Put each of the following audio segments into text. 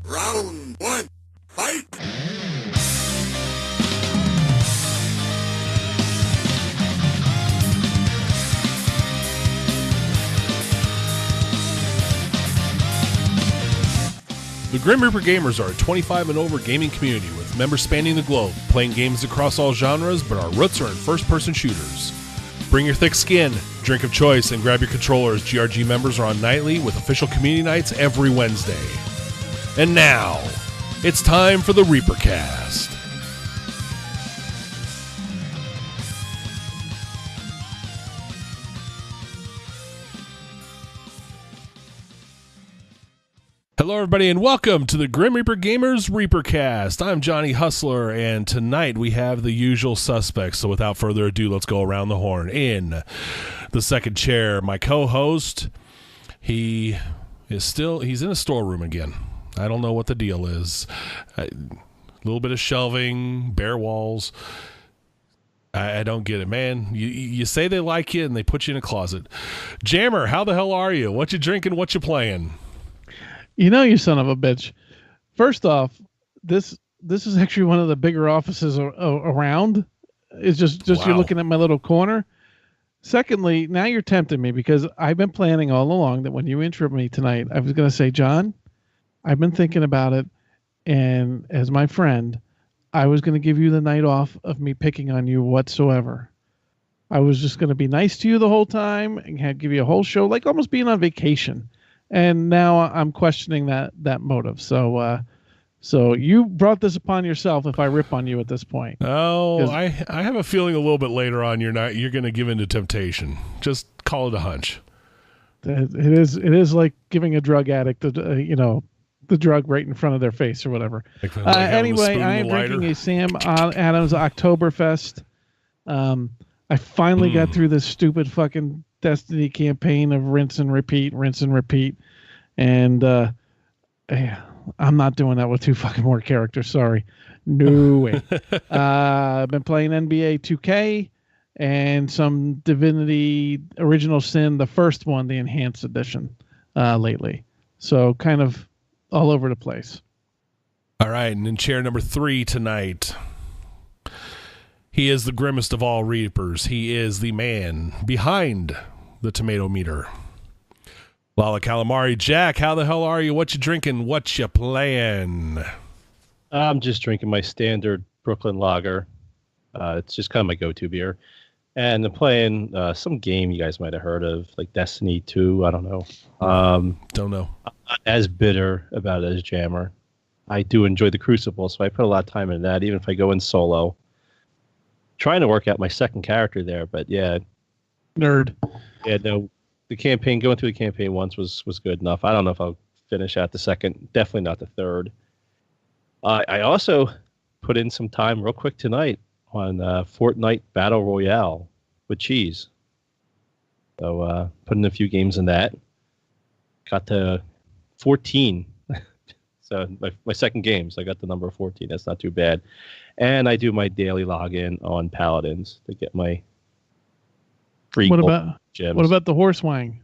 Round one, fight! The Grim Reaper Gamers are a 25 and over gaming community with members spanning the globe, playing games across all genres, but our roots are in first-person shooters. Bring your thick skin, drink of choice, and grab your controllers. GRG members are on nightly with official community nights every Wednesday. And now, it's time for the ReaperCast. Hello, everybody, and welcome to the Grim Reaper Gamers ReaperCast. I'm Johnny Hustler, and tonight we have the usual suspects. So without further ado, let's go around the horn. In the second chair, my co-host, he's in a storeroom again. I don't know what the deal is. A little bit of shelving, bare walls. I don't get it, man. You say they like you, and they put you in a closet. Jammer, how the hell are you? What you drinking? What you playing? You know, you son of a bitch. First off, this is actually one of the bigger offices around. It's just Wow. You're looking at my little corner. Secondly, now you're tempting me because I've been planning all along that when you interrupt me tonight, I was going to say, John, I've been thinking about it, and as my friend, I was going to give you the night off of me picking on you whatsoever. I was just going to be nice to you the whole time and give you a whole show, like almost being on vacation. And now I'm questioning that motive. So you brought this upon yourself if I rip on you at this point. Oh, I have a feeling a little bit later on you're going to give into temptation. Just call it a hunch. It is like giving a drug addict, the drug right in front of their face or whatever. Anyway, I am drinking a Sam Adams Oktoberfest. I finally got through this stupid fucking Destiny campaign of rinse and repeat. And I'm not doing that with two fucking more characters. Sorry. No way. I've been playing NBA 2K and some Divinity Original Sin, the first one, the Enhanced Edition, lately. So kind of all over the place. All right. And in chair number 3 tonight, he is the grimmest of all Reapers. He is the man behind the tomato meter. Lala Calamari. Jack, how the hell are you? What you drinking? What you playing? I'm just drinking my standard Brooklyn Lager. It's just kind of my go-to beer. And I'm playing some game you guys might have heard of, like Destiny 2. I don't know. Don't know. I'm not as bitter about it as Jammer. I do enjoy the Crucible, so I put a lot of time into that, even if I go in solo. Trying to work out my second character there, but yeah. Nerd. Yeah, no. The campaign, going through the campaign once was good enough. I don't know if I'll finish out the second. Definitely not the third. I also put in some time real quick tonight on Fortnite Battle Royale with Cheese. So putting a few games in that. Got to 14. So my second game, so I got the number 14. That's not too bad. And I do my daily login on Paladins to get my free gems. What about the Horsewang?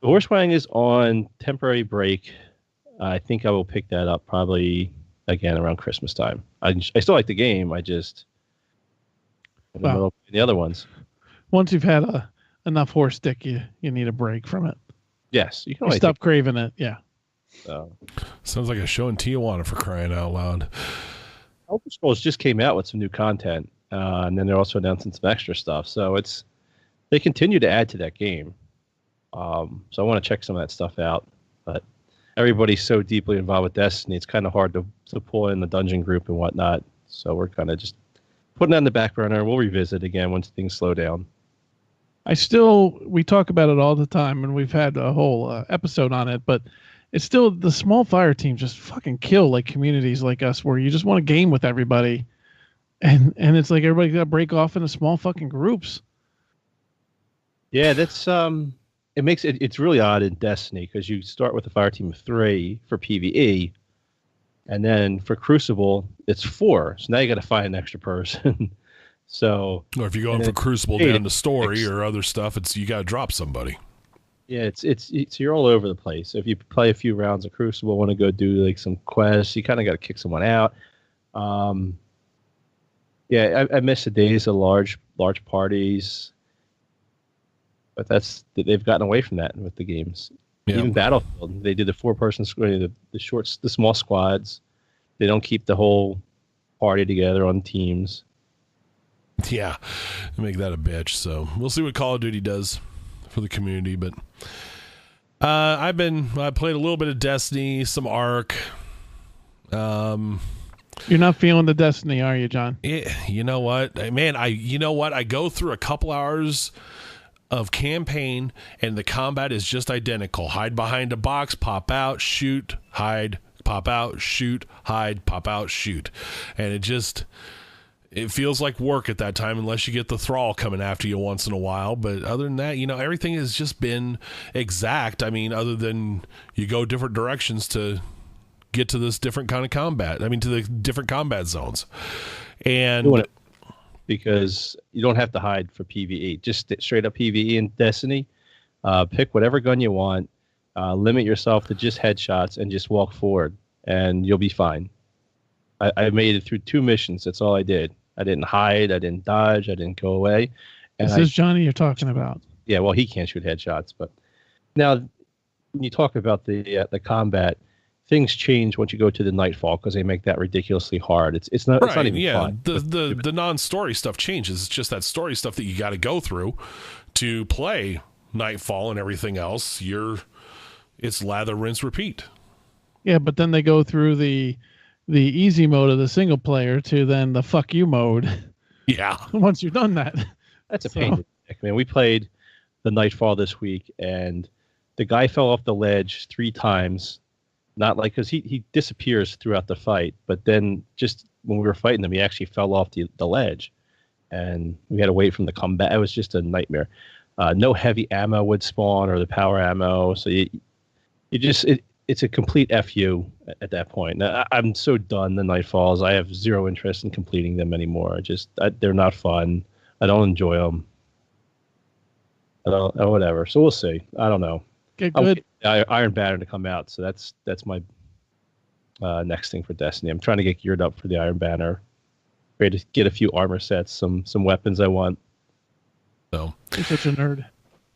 The Horsewang is on temporary break. I think I will pick that up probably again around Christmas time. I still like the game. I just in the middle of the other ones. Once you've had enough horse stick, you need a break from it. Yes, you can stop craving it. Yeah. So. Sounds like a show in Tijuana, for crying out loud. Elder Scrolls just came out with some new content, and then they're also announcing some extra stuff. So they continue to add to that game. So I want to check some of that stuff out. But everybody's so deeply involved with Destiny, it's kind of hard to pull in the dungeon group and whatnot. So we're kind of just putting that in the back burner. We'll revisit again once things slow down. We talk about it all the time, and we've had a whole episode on it, but it's still the small fire teams just fucking kill like communities like us where you just want to game with everybody. And it's like everybody got to break off into small fucking groups. Yeah, that's it makes it's really odd in Destiny because you start with a fire team of 3 for PvE, and then for Crucible it's 4. So now you got to find an extra person. So, or if you're going for Crucible down to story or other stuff, you got to drop somebody. Yeah, it's you're all over the place. If you play a few rounds of Crucible, want to go do like some quests, you kind of got to kick someone out. Yeah, I miss the days of large parties, but they've gotten away from that with the games. Yeah. Even Battlefield, they did the 4-person squad, the small squads. They don't keep the whole party together on teams. Yeah, make that a bitch. So we'll see what Call of Duty does for the community. But I played a little bit of Destiny, some Ark. You're not feeling the Destiny, are you, John? You know what, man? I go through a couple hours of campaign, and the combat is just identical. Hide behind a box, pop out, shoot, hide, pop out, shoot, hide, pop out, shoot, and it feels like work at that time, unless you get the thrall coming after you once in a while. But other than that, everything has just been exact. I mean, other than you go different directions to get to this different kind of combat. I mean, to the different combat zones. And because you don't have to hide for PvE, just straight up PvE in Destiny. Pick whatever gun you want, limit yourself to just headshots, and just walk forward, and you'll be fine. I made it through 2 missions. That's all I did. I didn't hide. I didn't dodge. I didn't go away. And this is Johnny you're talking about. Yeah, well, he can't shoot headshots. But now, when you talk about the combat, things change once you go to the Nightfall, because they make that ridiculously hard. It's not even fun. The non-story stuff changes. It's just that story stuff that you got to go through to play Nightfall, and everything else. It's lather, rinse, repeat. Yeah, but then they go through the easy mode of the single player to then the fuck you mode. Yeah. Once you've done that. That's a pain. I mean, we played the Nightfall this week, and the guy fell off the ledge 3 times. Not like, because he disappears throughout the fight, but then just when we were fighting him, he actually fell off the ledge, and we had to wait for him to come back. It was just a nightmare. No heavy ammo would spawn, or the power ammo, so it's a complete FU at that point. Now, I'm so done the Nightfalls. I have zero interest in completing them anymore. They're not fun. I don't enjoy them. Whatever. So we'll see. I don't know. Get good. Iron Banner to come out, so that's my next thing for Destiny. I'm trying to get geared up for the Iron Banner. Ready to get a few armor sets, some weapons I want. So you're such a nerd.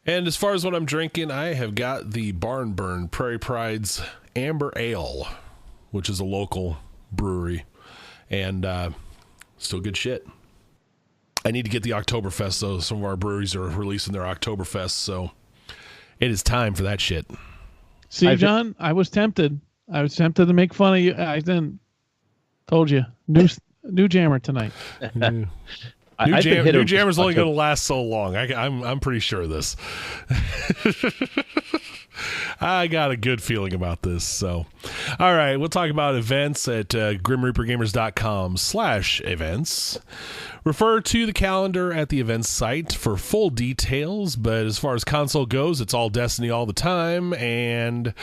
And as far as what I'm drinking, I have got the Barn Burn Prairie Pride's Amber Ale, which is a local brewery, and still good shit. I need to get the Oktoberfest, though. Some of our breweries are releasing their Oktoberfest, so it is time for that shit. See, John, I was tempted. To make fun of you. I didn't. Told you. New jammer tonight. New jammer's only going to last so long. I'm pretty sure of this. I got a good feeling about this. So, all right, we'll talk about events at grimreapergamers.com/events. Refer to the calendar at the events site for full details. But as far as console goes, it's all Destiny all the time, and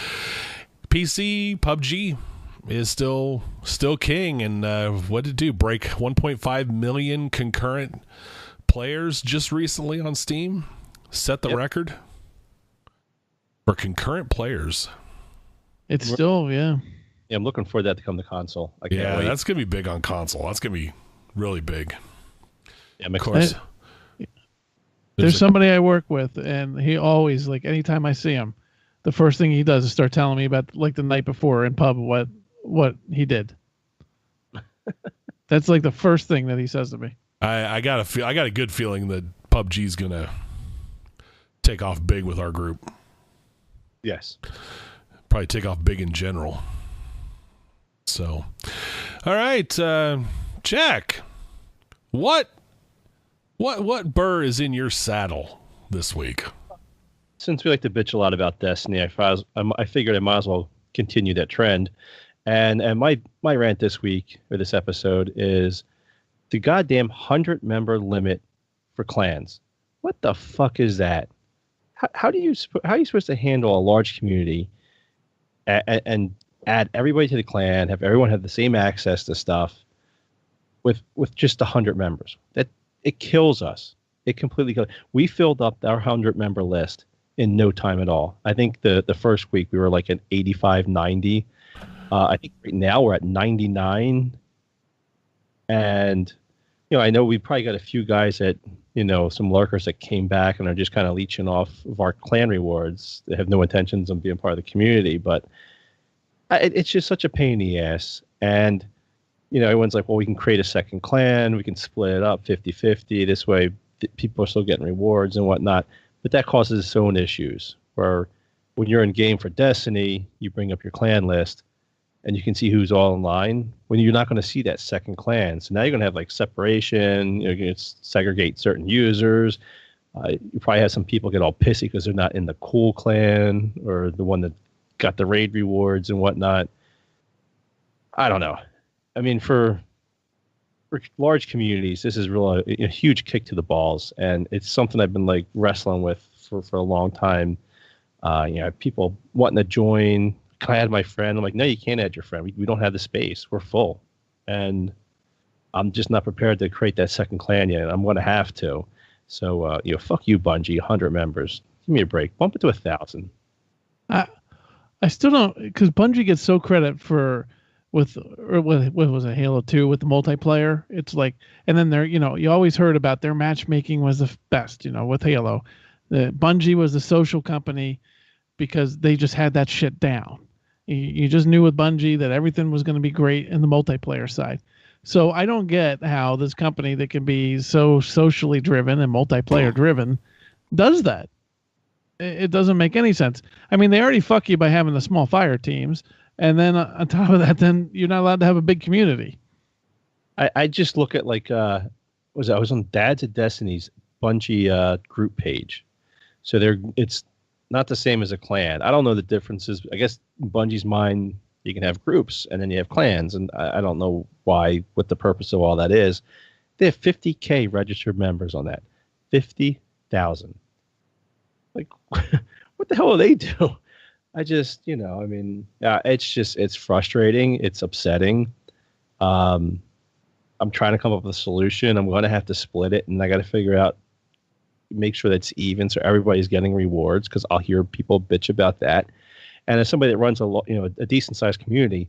PC PUBG is still king. And what did it do? Break 1.5 million concurrent players just recently on Steam. Set the record for concurrent players. It's still, yeah. Yeah, I'm looking for that to come to console. I can't wait. That's gonna be big on console. That's gonna be really big. Yeah, of course. There's somebody I work with, and he always, like, anytime I see him, the first thing he does is start telling me about, like, the night before in pub what he did. That's like the first thing that he says to me. I got a good feeling that PUBG's gonna take off big with our group. Yes. Probably take off big in general. So, all right, Jack, what burr is in your saddle this week? Since we like to bitch a lot about Destiny, I figured I might as well continue that trend. And my rant this week, or this episode, is the goddamn 100-member limit for clans. What the fuck is that? How are you supposed to handle a large community and add everybody to the clan, have everyone have the same access to stuff with just 100 members? That it kills us. It completely kills. We filled up our 100-member list in no time at all. I think the first week we were like at 85, 90. I think right now we're at 99. And, I know we probably got a few guys that, some lurkers that came back and are just kind of leeching off of our clan rewards. They have no intentions of being part of the community, but it's just such a pain in the ass. And, everyone's like, well, we can create a second clan. We can split it up 50-50. This way people are still getting rewards and whatnot. But that causes its own issues where when you're in game for Destiny, you bring up your clan list and you can see who's all in line when you're not going to see that second clan. So now you're going to have like separation. You're going to segregate certain users. You probably have some people get all pissy because they're not in the cool clan or the one that got the raid rewards and whatnot. I don't know. I mean, for large communities, this is really a huge kick to the balls, and it's something I've been like wrestling with for a long time. People wanting to join. Can I add my friend? I'm like, no, you can't add your friend. We don't have the space. We're full, and I'm just not prepared to create that second clan yet. I'm going to have to. So, fuck you, Bungie. 100 members. Give me a break. Bump it to 1,000. I still don't, because Bungie gets so credit for. What was it, Halo 2 with the multiplayer? It's like, and then you always heard about their matchmaking was the best, with Halo. The Bungie was the social company because they just had that shit down. You just knew with Bungie that everything was going to be great in the multiplayer side. So I don't get how this company that can be so socially driven and multiplayer driven does that. It doesn't make any sense. I mean, they already fuck you by having the small fire teams. And then on top of that, then you're not allowed to have a big community. I just look at like, I was on Dads of Destiny's Bungie group page. So it's not the same as a clan. I don't know the differences. I guess Bungie's mind, you can have groups and then you have clans. And I don't know what the purpose of all that is. They have 50K registered members on that. 50,000. Like, what the hell do they do? I just, it's frustrating. It's upsetting. I'm trying to come up with a solution. I'm going to have to split it, and I got to figure out, make sure that's even so everybody's getting rewards, because I'll hear people bitch about that. And as somebody that runs a decent sized community,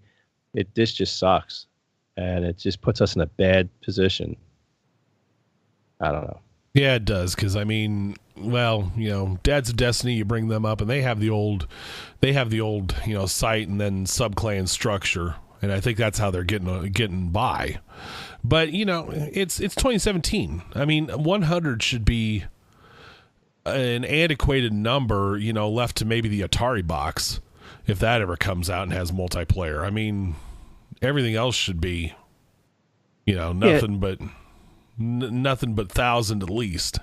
this just sucks, and it just puts us in a bad position. I don't know. Yeah, it does, because Dads of Destiny, you bring them up and they have the old site and then sub-clan structure, and I think that's how they're getting by. But it's 2017. I mean, 100 should be an antiquated number, left to maybe the Atari box, if that ever comes out and has multiplayer. I mean, everything else should be nothing but 1,000 at least.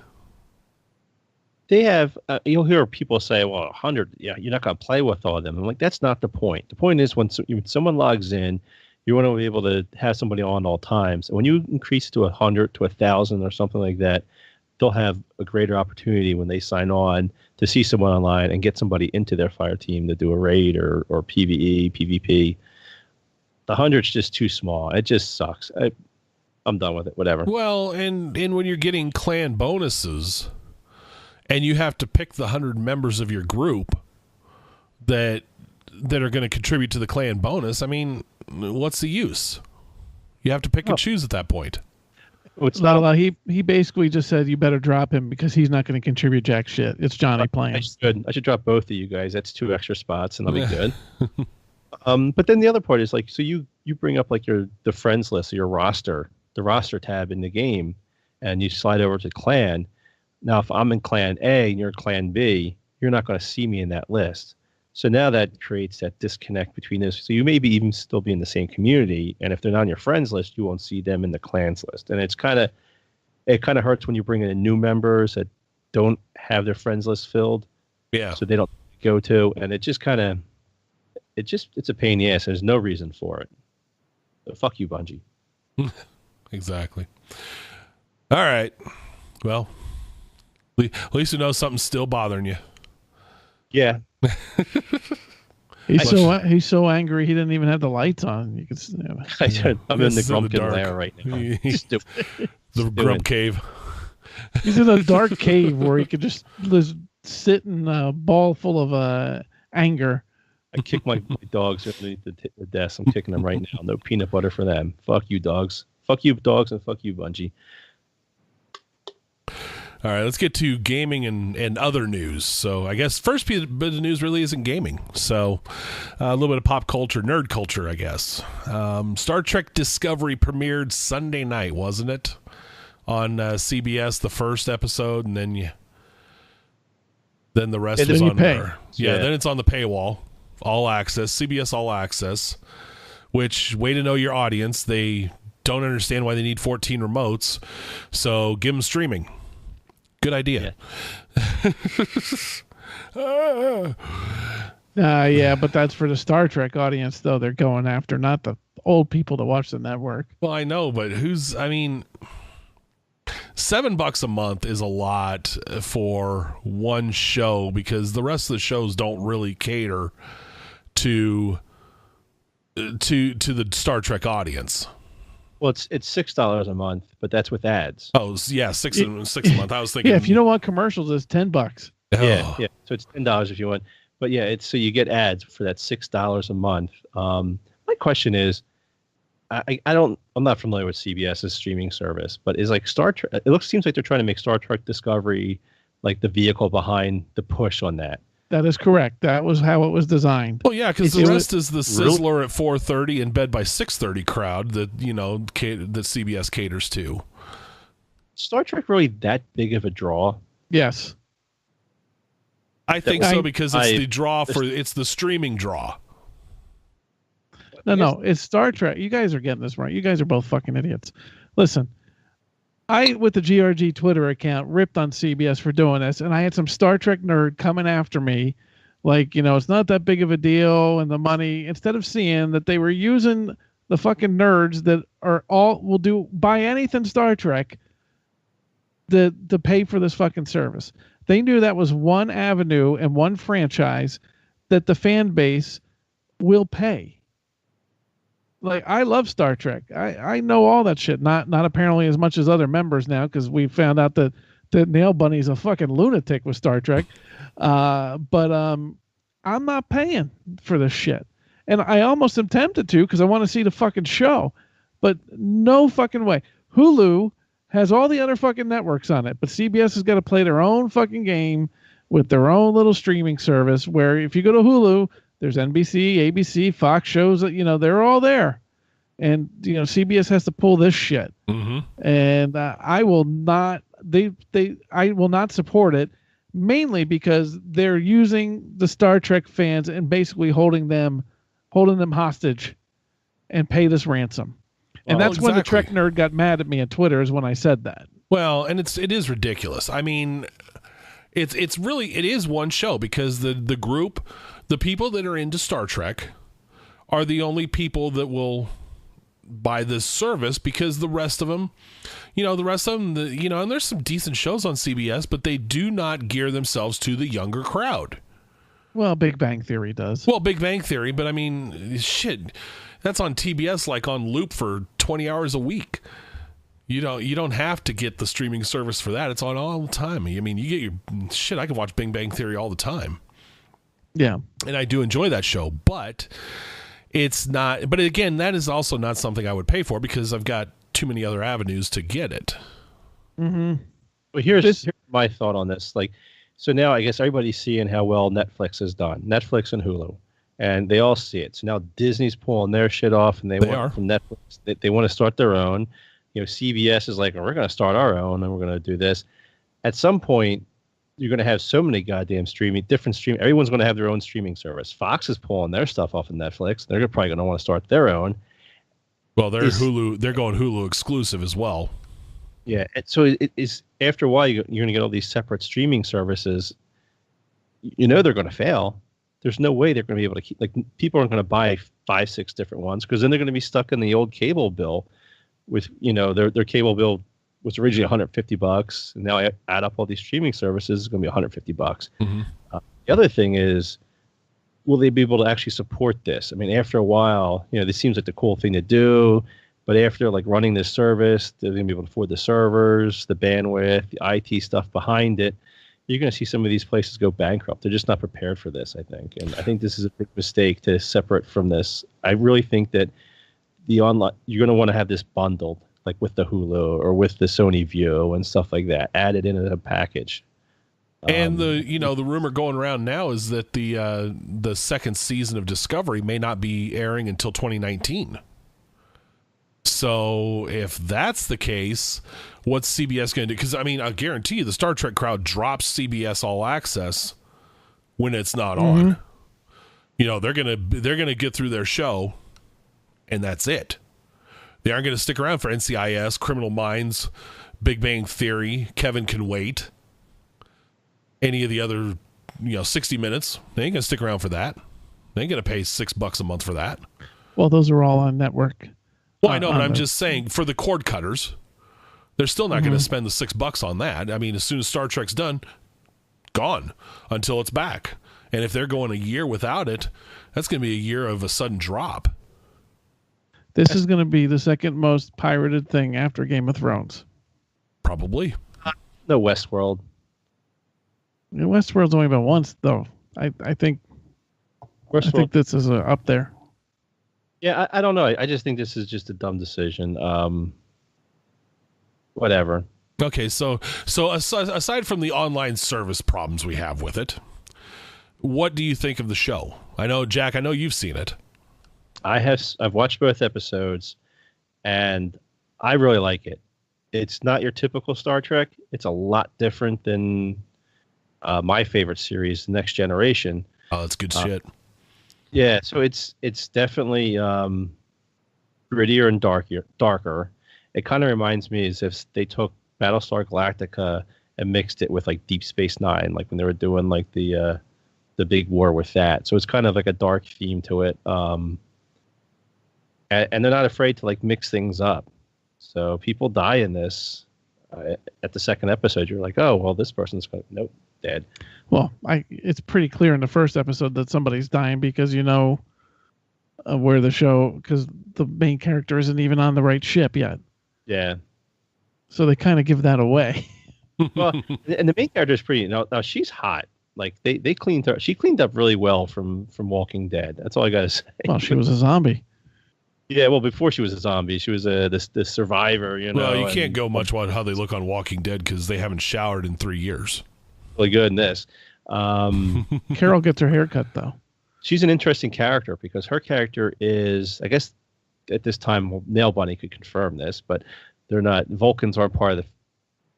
They have, you'll hear people say, well, 100, you're not going to play with all of them. I'm like, that's not the point. The point is when someone logs in, you want to be able to have somebody on all times. And when you increase it to 100 to 1,000 or something like that, they'll have a greater opportunity when they sign on to see someone online and get somebody into their fire team to do a raid or PvE, PvP. The 100's just too small. It just sucks. I'm done with it. Whatever. Well, and when you're getting clan bonuses, and you have to pick the 100 members of your group that are going to contribute to the clan bonus, I mean, what's the use? You have to pick and choose at that point. He basically just said you better drop him because he's not going to contribute jack shit. It's Johnny playing. I should drop both of you guys. That's 2 extra spots, and that'll be good. But then the other part is like, so you bring up like the friends list, or your roster, the roster tab in the game, and you slide over to clan. Now, if I'm in clan A and you're clan B, you're not going to see me in that list. So now that creates that disconnect between this. So you may be even still be in the same community, and if they're not on your friends list, you won't see them in the clans list. And it kind of hurts when you bring in new members that don't have their friends list filled. Yeah. So they don't go to, and it's a pain in the ass. There's no reason for it. So fuck you, Bungie. Exactly. All right. Well, at least you know something's still bothering you. Yeah. He's so angry he didn't even have the lights on. You could. I'm in the Grumpkin lair right now. The Grump cave. He's in a dark cave where he could just sit in a ball full of anger. I kick my dogs underneath the desk. I'm kicking them right now. No peanut butter for them. Fuck you, dogs. Fuck you, dogs, and fuck you, Bungie. All right, let's get to gaming and other news. So I guess first bit of news really isn't gaming. So a little bit of pop culture, nerd culture, I guess. Star Trek Discovery premiered Sunday night, wasn't it? On CBS, the first episode, and then the rest was on there. Yeah, then it's on the paywall. All access, CBS All Access, which, way to know your audience. They don't understand why they need 14 remotes, so give them streaming. Good idea. Yeah, but that's for the Star Trek audience, though. They're going after, not the old people that watch the network. Well, I know, but $7 a month is a lot for one show because the rest of the shows don't really cater to the Star Trek audience. Well, it's $6 a month, but that's with ads. Oh, yeah, six a month. I was thinking. Yeah, if you don't want commercials, it's $10. Oh. Yeah. So it's $10 if you want, but yeah, it's so you get ads for that $6 a month. My question is, I'm not familiar with CBS's streaming service, but is like Star Trek? Seems like they're trying to make Star Trek Discovery like the vehicle behind the push on that. That is correct. That was how it was designed. Well, yeah, because the rest is the Sizzler at 4:30 and bed by 6:30 crowd that that CBS caters to. Star Trek really that big of a draw? Yes, I think so because it's the streaming draw. No, it's Star Trek. You guys are getting this right. You guys are both fucking idiots. Listen, I, with the GRG Twitter account, ripped on CBS for doing this, and I had some Star Trek nerd coming after me, like, it's not that big of a deal, and the money, instead of seeing that they were using the fucking nerds that buy anything Star Trek to pay for this fucking service. They knew that was one avenue and one franchise that the fan base will pay. Like, I love Star Trek. I know all that shit. Not apparently as much as other members now, because we found out that Nail Bunny's a fucking lunatic with Star Trek. But I'm not paying for this shit. And I almost am tempted to because I want to see the fucking show. But no fucking way. Hulu has all the other fucking networks on it, but CBS has got to play their own fucking game with their own little streaming service where if you go to Hulu, there's NBC, ABC, Fox shows that, they're all there. And, CBS has to pull this shit. Mm-hmm. And I will not, I will not support it, mainly because they're using the Star Trek fans and basically holding them hostage and pay this ransom. And that's when the Trek nerd got mad at me on Twitter, is when I said that. Well, and it is ridiculous. I mean, it is one show because the group, the people that are into Star Trek are the only people that will buy this service, because the rest of them, and there's some decent shows on CBS, but they do not gear themselves to the younger crowd. Well, Big Bang Theory does. Well, Big Bang Theory, but I mean, shit, that's on TBS like on loop for 20 hours a week. You don't have to get the streaming service for that. It's on all the time. I mean, you get your shit. I can watch Big Bang Theory all the time. Yeah. And I do enjoy that show, but it's not, but again, that is also not something I would pay for because I've got too many other avenues to get it. Mm-hmm. Well, here's my thought on this. So now I guess everybody's seeing how well Netflix has done. Netflix and Hulu. And they all see it. So now Disney's pulling their shit off, and they want from Netflix. They want to start their own. CBS is like, we're going to start our own, and we're going to do this. At some point, you're going to have so many goddamn different streaming. Everyone's going to have their own streaming service. Fox is pulling their stuff off of Netflix. They're probably going to want to start their own. Well, they're going Hulu exclusive as well. Yeah. So it is, after a while, you're going to get all these separate streaming services. They're going to fail. There's no way they're going to be able to keep, people aren't going to buy 5-6 different ones, because then they're going to be stuck in the old cable bill with, their cable bill was originally $150, and now I add up all these streaming services, it's going to be $150. Mm-hmm. The other thing is, will they be able to actually support this? I mean, after a while, this seems like the cool thing to do, but after running this service, they're going to be able to afford the servers, the bandwidth, the IT stuff behind it. you're going to see some of these places go bankrupt. They're just not prepared for this, I think. And I think this is a big mistake to separate from this. I really think that the online, you're going to want to have this bundled, like with the Hulu or with the Sony View and stuff like that, added into a package. And the rumor going around now is that the second season of Discovery may not be airing until 2019. So if that's the case, what's CBS going to do? Because I mean, I guarantee you, the Star Trek crowd drops CBS All Access when it's not on. They're gonna get through their show, and that's it. They aren't going to stick around for NCIS, Criminal Minds, Big Bang Theory, Kevin Can Wait, any of the other 60 Minutes. They ain't going to stick around for that. They ain't going to pay $6 a month for that. Well, those are all on network. Well, I know, but I'm just saying, for the cord cutters, they're still not going to spend the $6 on that. I mean, as soon as Star Trek's done, gone until it's back. And if they're going a year without it, that's going to be a year of a sudden drop. This is going to be the second most pirated thing after Game of Thrones. Probably. No, Westworld. Westworld's only been once, though. I think this is up there. Yeah, I don't know. I just think this is just a dumb decision. Whatever. Okay, so aside from the online service problems we have with it, what do you think of the show? I know, Jack, I know you've seen it. I've watched both episodes, and I really like it. It's not your typical Star Trek. It's a lot different than my favorite series, Next Generation. Oh, that's good shit. Yeah, so it's definitely grittier and darker. It kind of reminds me as if they took Battlestar Galactica and mixed it with like Deep Space Nine, like when they were doing like the big war with that. So it's kind of like a dark theme to it. And they're not afraid to like mix things up. So people die in this. At the second episode, you're like, oh, well, this person's nope, dead. Well, it's pretty clear in the first episode that somebody's dying because where the show, because the main character isn't even on the right ship yet. Yeah. So they kind of give that away. Well, and the main character is pretty. Now she's hot. Like they cleaned her. She cleaned up really well from Walking Dead. That's all I gotta say. Well, she was a zombie. Yeah, well, before she was a zombie, she was this survivor. Well, you can't go much on how they look on Walking Dead because they haven't showered in 3 years. Really good in this. Carol gets her haircut though. She's an interesting character because her character is, I guess, at this time, Nail Bunny could confirm this, but they're not. Vulcans aren't part of the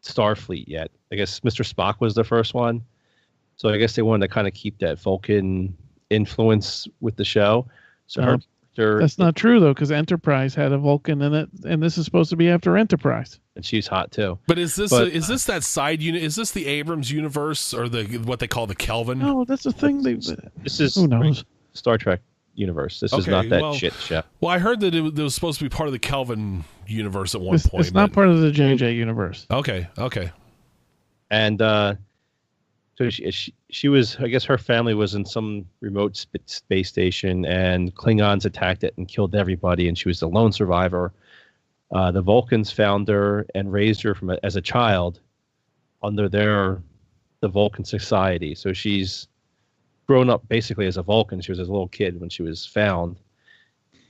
Starfleet yet. I guess Mr. Spock was the first one, so I guess they wanted to kind of keep that Vulcan influence with the show. So her. That's not true though, because Enterprise had a Vulcan in it, and this is supposed to be after Enterprise. And she's hot too. But is this that side unit? Is this the Abrams universe or what they call the Kelvin? No, that's the thing. This is who knows? Star Trek universe. This is not that shit show. Well, I heard that it was supposed to be part of the Kelvin universe at one point. It's not part of the JJ universe. Okay. And so she was, I guess her family was in some remote space station, and Klingons attacked it and killed everybody, and she was the lone survivor. The Vulcans found her and raised her as a child under the Vulcan society. So she's grown up basically as a Vulcan. She was a little kid when she was found,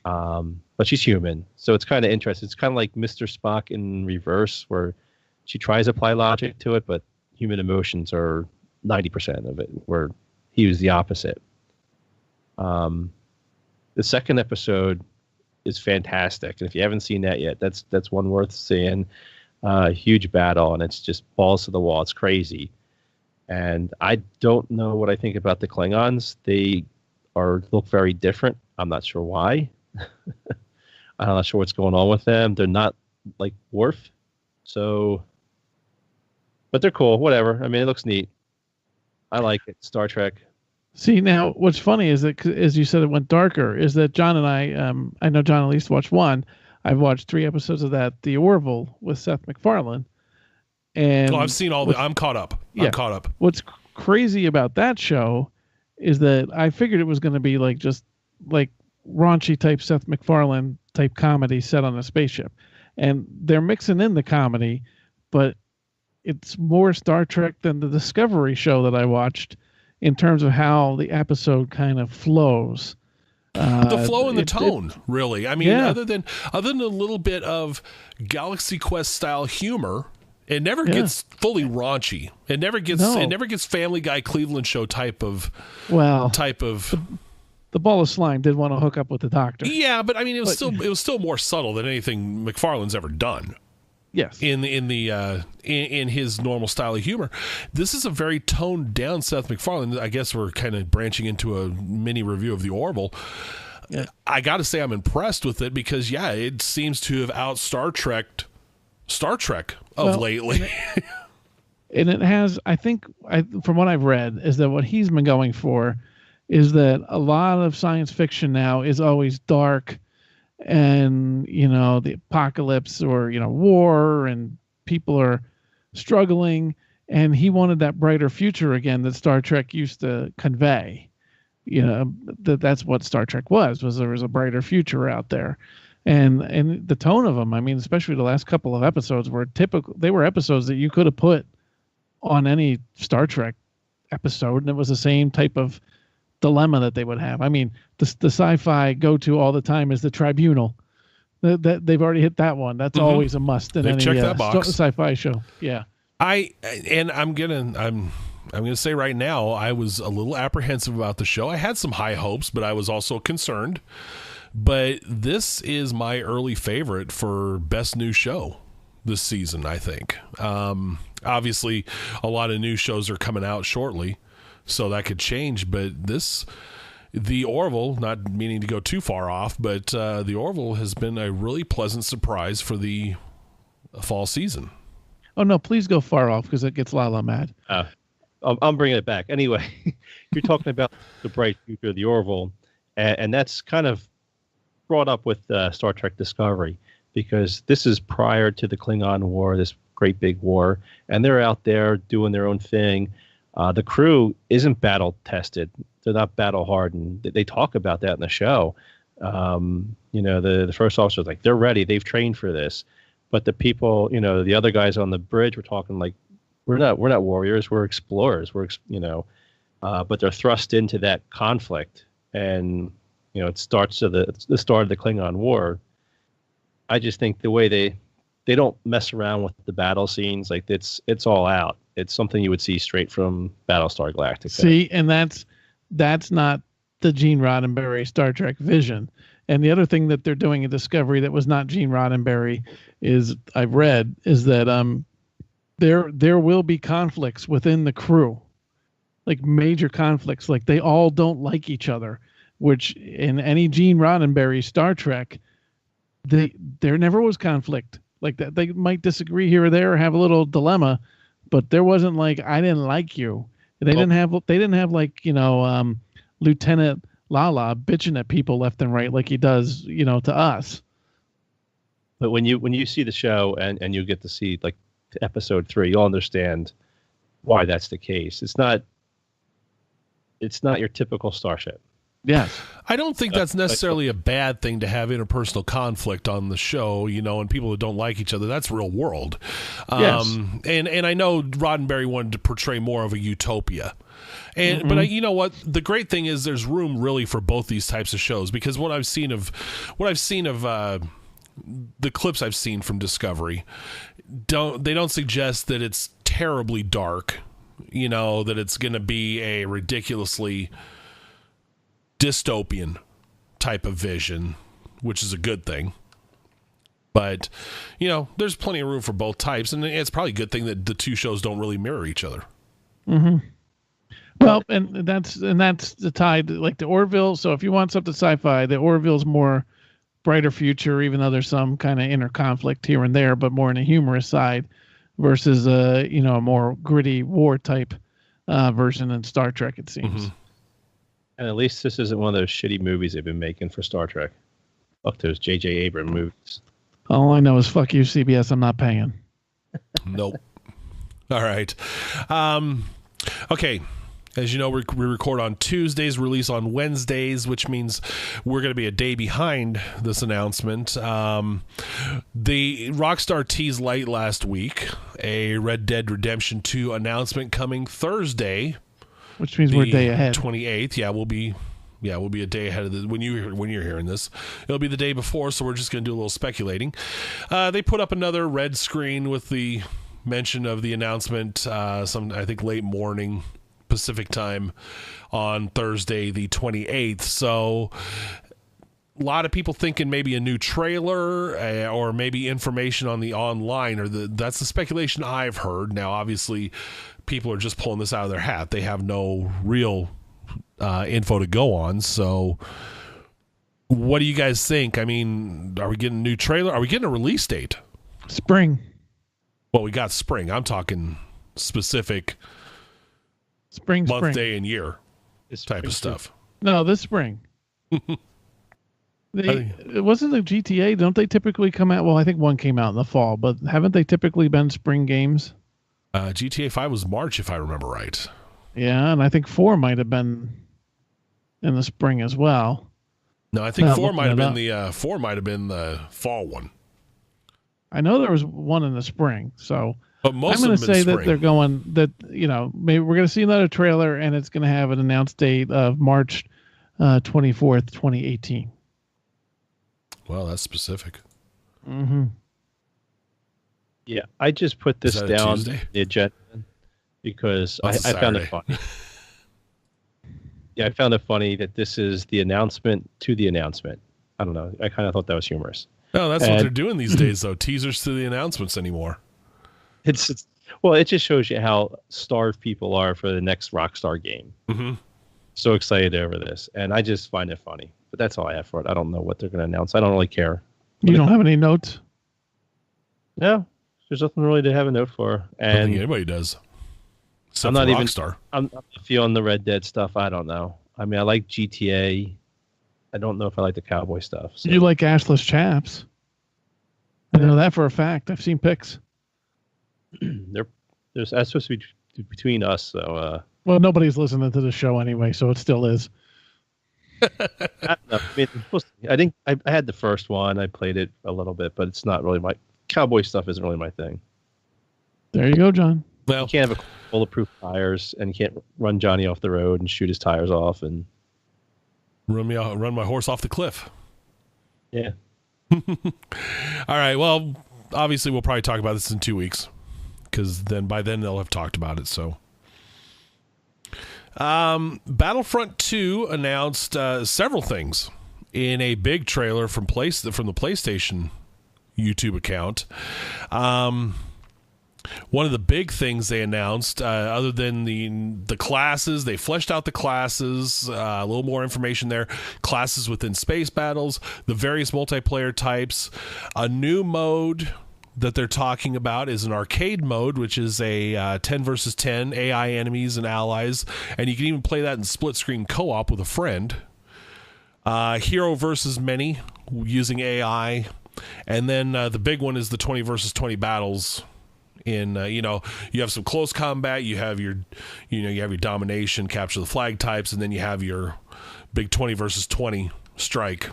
but she's human. So it's kind of interesting. It's kind of like Mr. Spock in reverse, where she tries to apply logic to it, but human emotions are 90% of it, where he was the opposite. The second episode is fantastic, and if you haven't seen that yet, that's one worth seeing. Huge battle, and it's just balls to the wall. It's crazy, and I don't know what I think about the Klingons. They look very different. I'm not sure why. I'm not sure what's going on with them. They're not like Worf, so, but they're cool. Whatever. I mean, it looks neat. I like it. Star Trek. See, now what's funny is that, as you said, it went darker. Is that John and I know John at least watched one. I've watched 3 episodes of that, The Orville with Seth MacFarlane. And I've seen I'm caught up. Yeah, I'm caught up. What's crazy about that show is that I figured it was going to be like just like raunchy type Seth MacFarlane type comedy set on a spaceship. And they're mixing in the comedy, but it's more Star Trek than the Discovery show that I watched in terms of how the episode kind of flows. The flow and the tone, really. I mean, other than a little bit of Galaxy Quest style humor, it never gets fully raunchy. It never gets Family Guy Cleveland Show type of. The ball of slime did want to hook up with the Doctor. Yeah, but I mean, it was still more subtle than anything McFarlane's ever done. Yes. In his normal style of humor. This is a very toned down Seth MacFarlane. I guess we're kind of branching into a mini review of The Orville. Yeah. I got to say I'm impressed with it because it seems to have out Star Trek lately. And it has, I think, from what I've read, is that what he's been going for is that a lot of science fiction now is always dark and, the apocalypse or, war and people are struggling. And he wanted that brighter future again that Star Trek used to convey. That's what Star Trek was there was a brighter future out there. And the tone of them, I mean, especially the last couple of episodes were they were episodes that you could have put on any Star Trek episode. And it was the same type of dilemma that they would have. I mean, the sci-fi go-to all the time is the Tribunal. That they've already hit that one. That's always a must in any sci-fi show. Yeah. I'm gonna say right now, I was a little apprehensive about the show. I had some high hopes, but I was also concerned. But this is my early favorite for best new show this season, I think. Obviously, a lot of new shows are coming out shortly, so that could change. But The Orville, not meaning to go too far off, but The Orville has been a really pleasant surprise for the fall season. Oh, no, please go far off because it gets Lala mad. I'm bringing it back. Anyway, you're talking about the bright future of The Orville, and that's kind of brought up with Star Trek Discovery because this is prior to the Klingon War, this great big war, and they're out there doing their own thing. The crew isn't battle tested. They're not battle hardened. They talk about that in the show. The first officer was like, they're ready. They've trained for this. But the people, the other guys on the bridge were talking like, we're not warriors. We're explorers. But they're thrust into that conflict. And, it starts to the start of the Klingon War. I just think the way they don't mess around with the battle scenes. Like it's all out. It's something you would see straight from Battlestar Galactica. See, and that's not the Gene Roddenberry Star Trek vision. And the other thing that they're doing in Discovery that was not Gene Roddenberry is that there will be conflicts within the crew, like major conflicts. Like they all don't like each other, which in any Gene Roddenberry Star Trek, there never was conflict like that. They might disagree here or there or have a little dilemma, but there wasn't like, I didn't like you. They didn't have like, Lieutenant Lala bitching at people left and right like he does, to us. But when you see the show and you get to see like episode 3, you'll understand why that's the case. It's not your typical starship. Yes. I don't think that's necessarily a bad thing to have interpersonal conflict on the show, and people that don't like each other. That's real world. Yes. And I know Roddenberry wanted to portray more of a utopia. And but you know what? The great thing is there's room really for both these types of shows because what I've seen of the clips I've seen from Discovery don't suggest that it's terribly dark, that it's going to be a ridiculously dystopian type of vision, which is a good thing. But, there's plenty of room for both types, and it's probably a good thing that the two shows don't really mirror each other. Mm-hmm. Well, and that's the tide, like the Orville. So if you want something sci-fi, the Orville's more brighter future, even though there's some kind of inner conflict here and there, but more in a humorous side versus a more gritty war type version in Star Trek, it seems. Mm-hmm. And at least this isn't one of those shitty movies they've been making for Star Trek. Fuck those J.J. Abrams movies. All I know is fuck you, CBS. I'm not paying. Nope. All right. Okay. As you know, we record on Tuesdays, release on Wednesdays, which means we're going to be a day behind this announcement. The Rockstar teased late last week a Red Dead Redemption 2 announcement coming Thursday, which means we're a day ahead. 28th. We'll be a day ahead of when you're hearing this. It'll be the day before, so we're just going to do a little speculating. They put up another red screen with the mention of the announcement. I think late morning Pacific time on Thursday the 28th. So a lot of people thinking maybe a new trailer or maybe information on the online, or that's the speculation I've heard. Now, obviously, people are just pulling this out of their hat. They have no real info to go on. So what do you guys think? I mean, are we getting a new trailer? Are we getting a release date? Spring. Well, we got spring. I'm talking specific month, day, and year type of stuff. No, this spring. It wasn't the GTA. Don't they typically come out? Well, I think one came out in the fall, but haven't they typically been spring games? GTA 5 was March, if I remember right. Yeah, and I think 4 might have been in the spring as well. No, I think 4 might have been the fall one. I know there was one in the spring, so. But most I'm going to say that they're going that, maybe we're going to see another trailer and it's going to have an announced date of March 24th, 2018. Well, that's specific. Mm-hmm. Yeah, I just put this down the agenda because I found it funny. Yeah, I found it funny that this is the announcement to the announcement. I don't know. I kind of thought that was humorous. No, that's what they're doing these days, though. Teasers to the announcements anymore. It just shows you how starved people are for the next Rockstar game. Mm-hmm. So excited over this, and I just find it funny. But that's all I have for it. I don't know what they're going to announce. I don't really care. You don't have any notes? No, there's nothing really to have a note for. And I don't think anybody does. I'm not even Rockstar. I'm feeling the Red Dead stuff. I don't know. I mean, I like GTA. I don't know if I like the cowboy stuff. So. You like ashless chaps? I know that for a fact. I've seen pics. That's supposed to be between us. So. Well, nobody's listening to the show anyway, so it still is. I think I had the first one. I played it a little bit, but it's not really my cowboy stuff. Isn't really my thing. There you go, John. Well, you can't have bulletproof tires, and you can't run Johnny off the road and shoot his tires off and run my horse off the cliff. Yeah. All right. Well, obviously, we'll probably talk about this in 2 weeks, because by then they'll have talked about it. So. Battlefront 2 announced several things in a big trailer from the PlayStation YouTube account. One of the big things they announced, other than the classes, they fleshed out the classes, a little more information there, classes within space battles, the various multiplayer types, a new mode that they're talking about is an arcade mode, which is a 10 versus 10 AI enemies and allies, and you can even play that in split screen co-op with a friend. Hero versus many using AI, and then the big one is the 20 versus 20 battles. In you have some close combat, you have your domination, capture the flag types, and then you have your big 20 versus 20 strike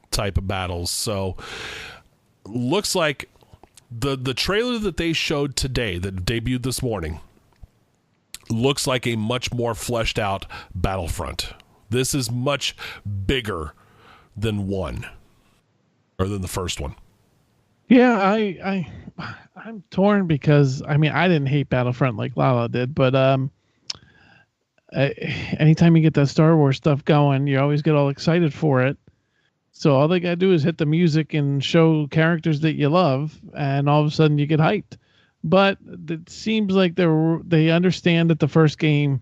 type of battles. So looks like the trailer that they showed today, that debuted this morning, looks like a much more fleshed out Battlefront. This is much bigger than the first one. Yeah, I'm torn because I didn't hate Battlefront like Lala did, but anytime you get that Star Wars stuff going, you always get all excited for it. So all they gotta do is hit the music and show characters that you love, and all of a sudden you get hyped. But it seems like they understand that the first game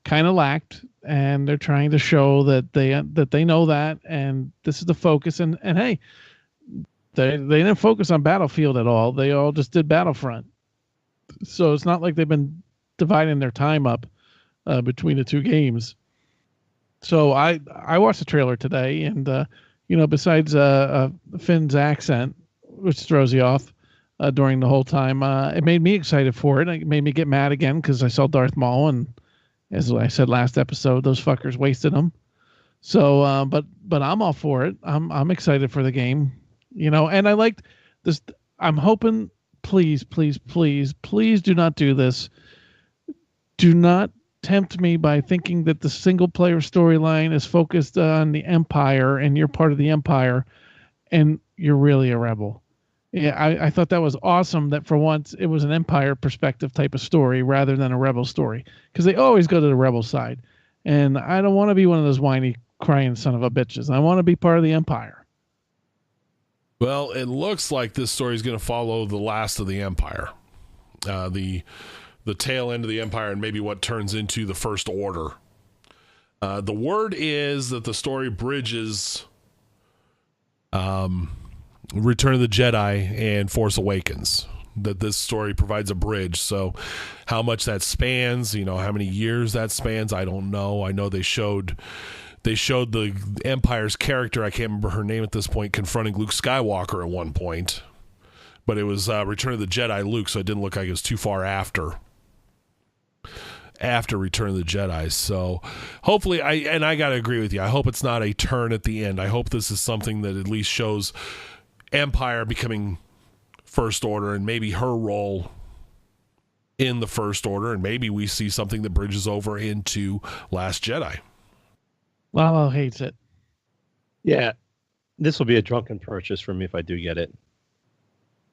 kind of lacked, and they're trying to show that they know that, and this is the focus. And hey, they didn't focus on Battlefield at all. They all just did Battlefront. So it's not like they've been dividing their time up between the two games. So I watched the trailer today, and besides Finn's accent, which throws you off during the whole time, it made me excited for it. It made me get mad again because I saw Darth Maul, and As I said last episode, those fuckers wasted them. So, but I'm all for it. I'm excited for the game, and I liked this. I'm hoping, please do not do this. Do not tempt me by thinking that the single player storyline is focused on the Empire and you're part of the Empire and you're really a rebel. Yeah, I thought that was awesome that for once it was an Empire perspective type of story rather than a rebel story, because they always go to the rebel side. And I don't want to be one of those whiny, crying son of a bitches. I want to be part of the Empire. Well, it looks like this story is going to follow the last of the Empire. The tail end of the Empire and maybe what turns into the First Order. The word is that the story bridges Return of the Jedi and Force Awakens. That this story provides a bridge. So how much that spans, how many years that spans, I don't know. I know they showed the Empire's character, I can't remember her name at this point, confronting Luke Skywalker at one point. But it was Return of the Jedi Luke, so it didn't look like it was too far after Return of the Jedi. So hopefully, I got to agree with you. I hope it's not a turn at the end. I hope this is something that at least shows Empire becoming First Order and maybe her role in the First Order, and maybe we see something that bridges over into Last Jedi. Lala hates it. Yeah, this will be a drunken purchase for me if I do get it.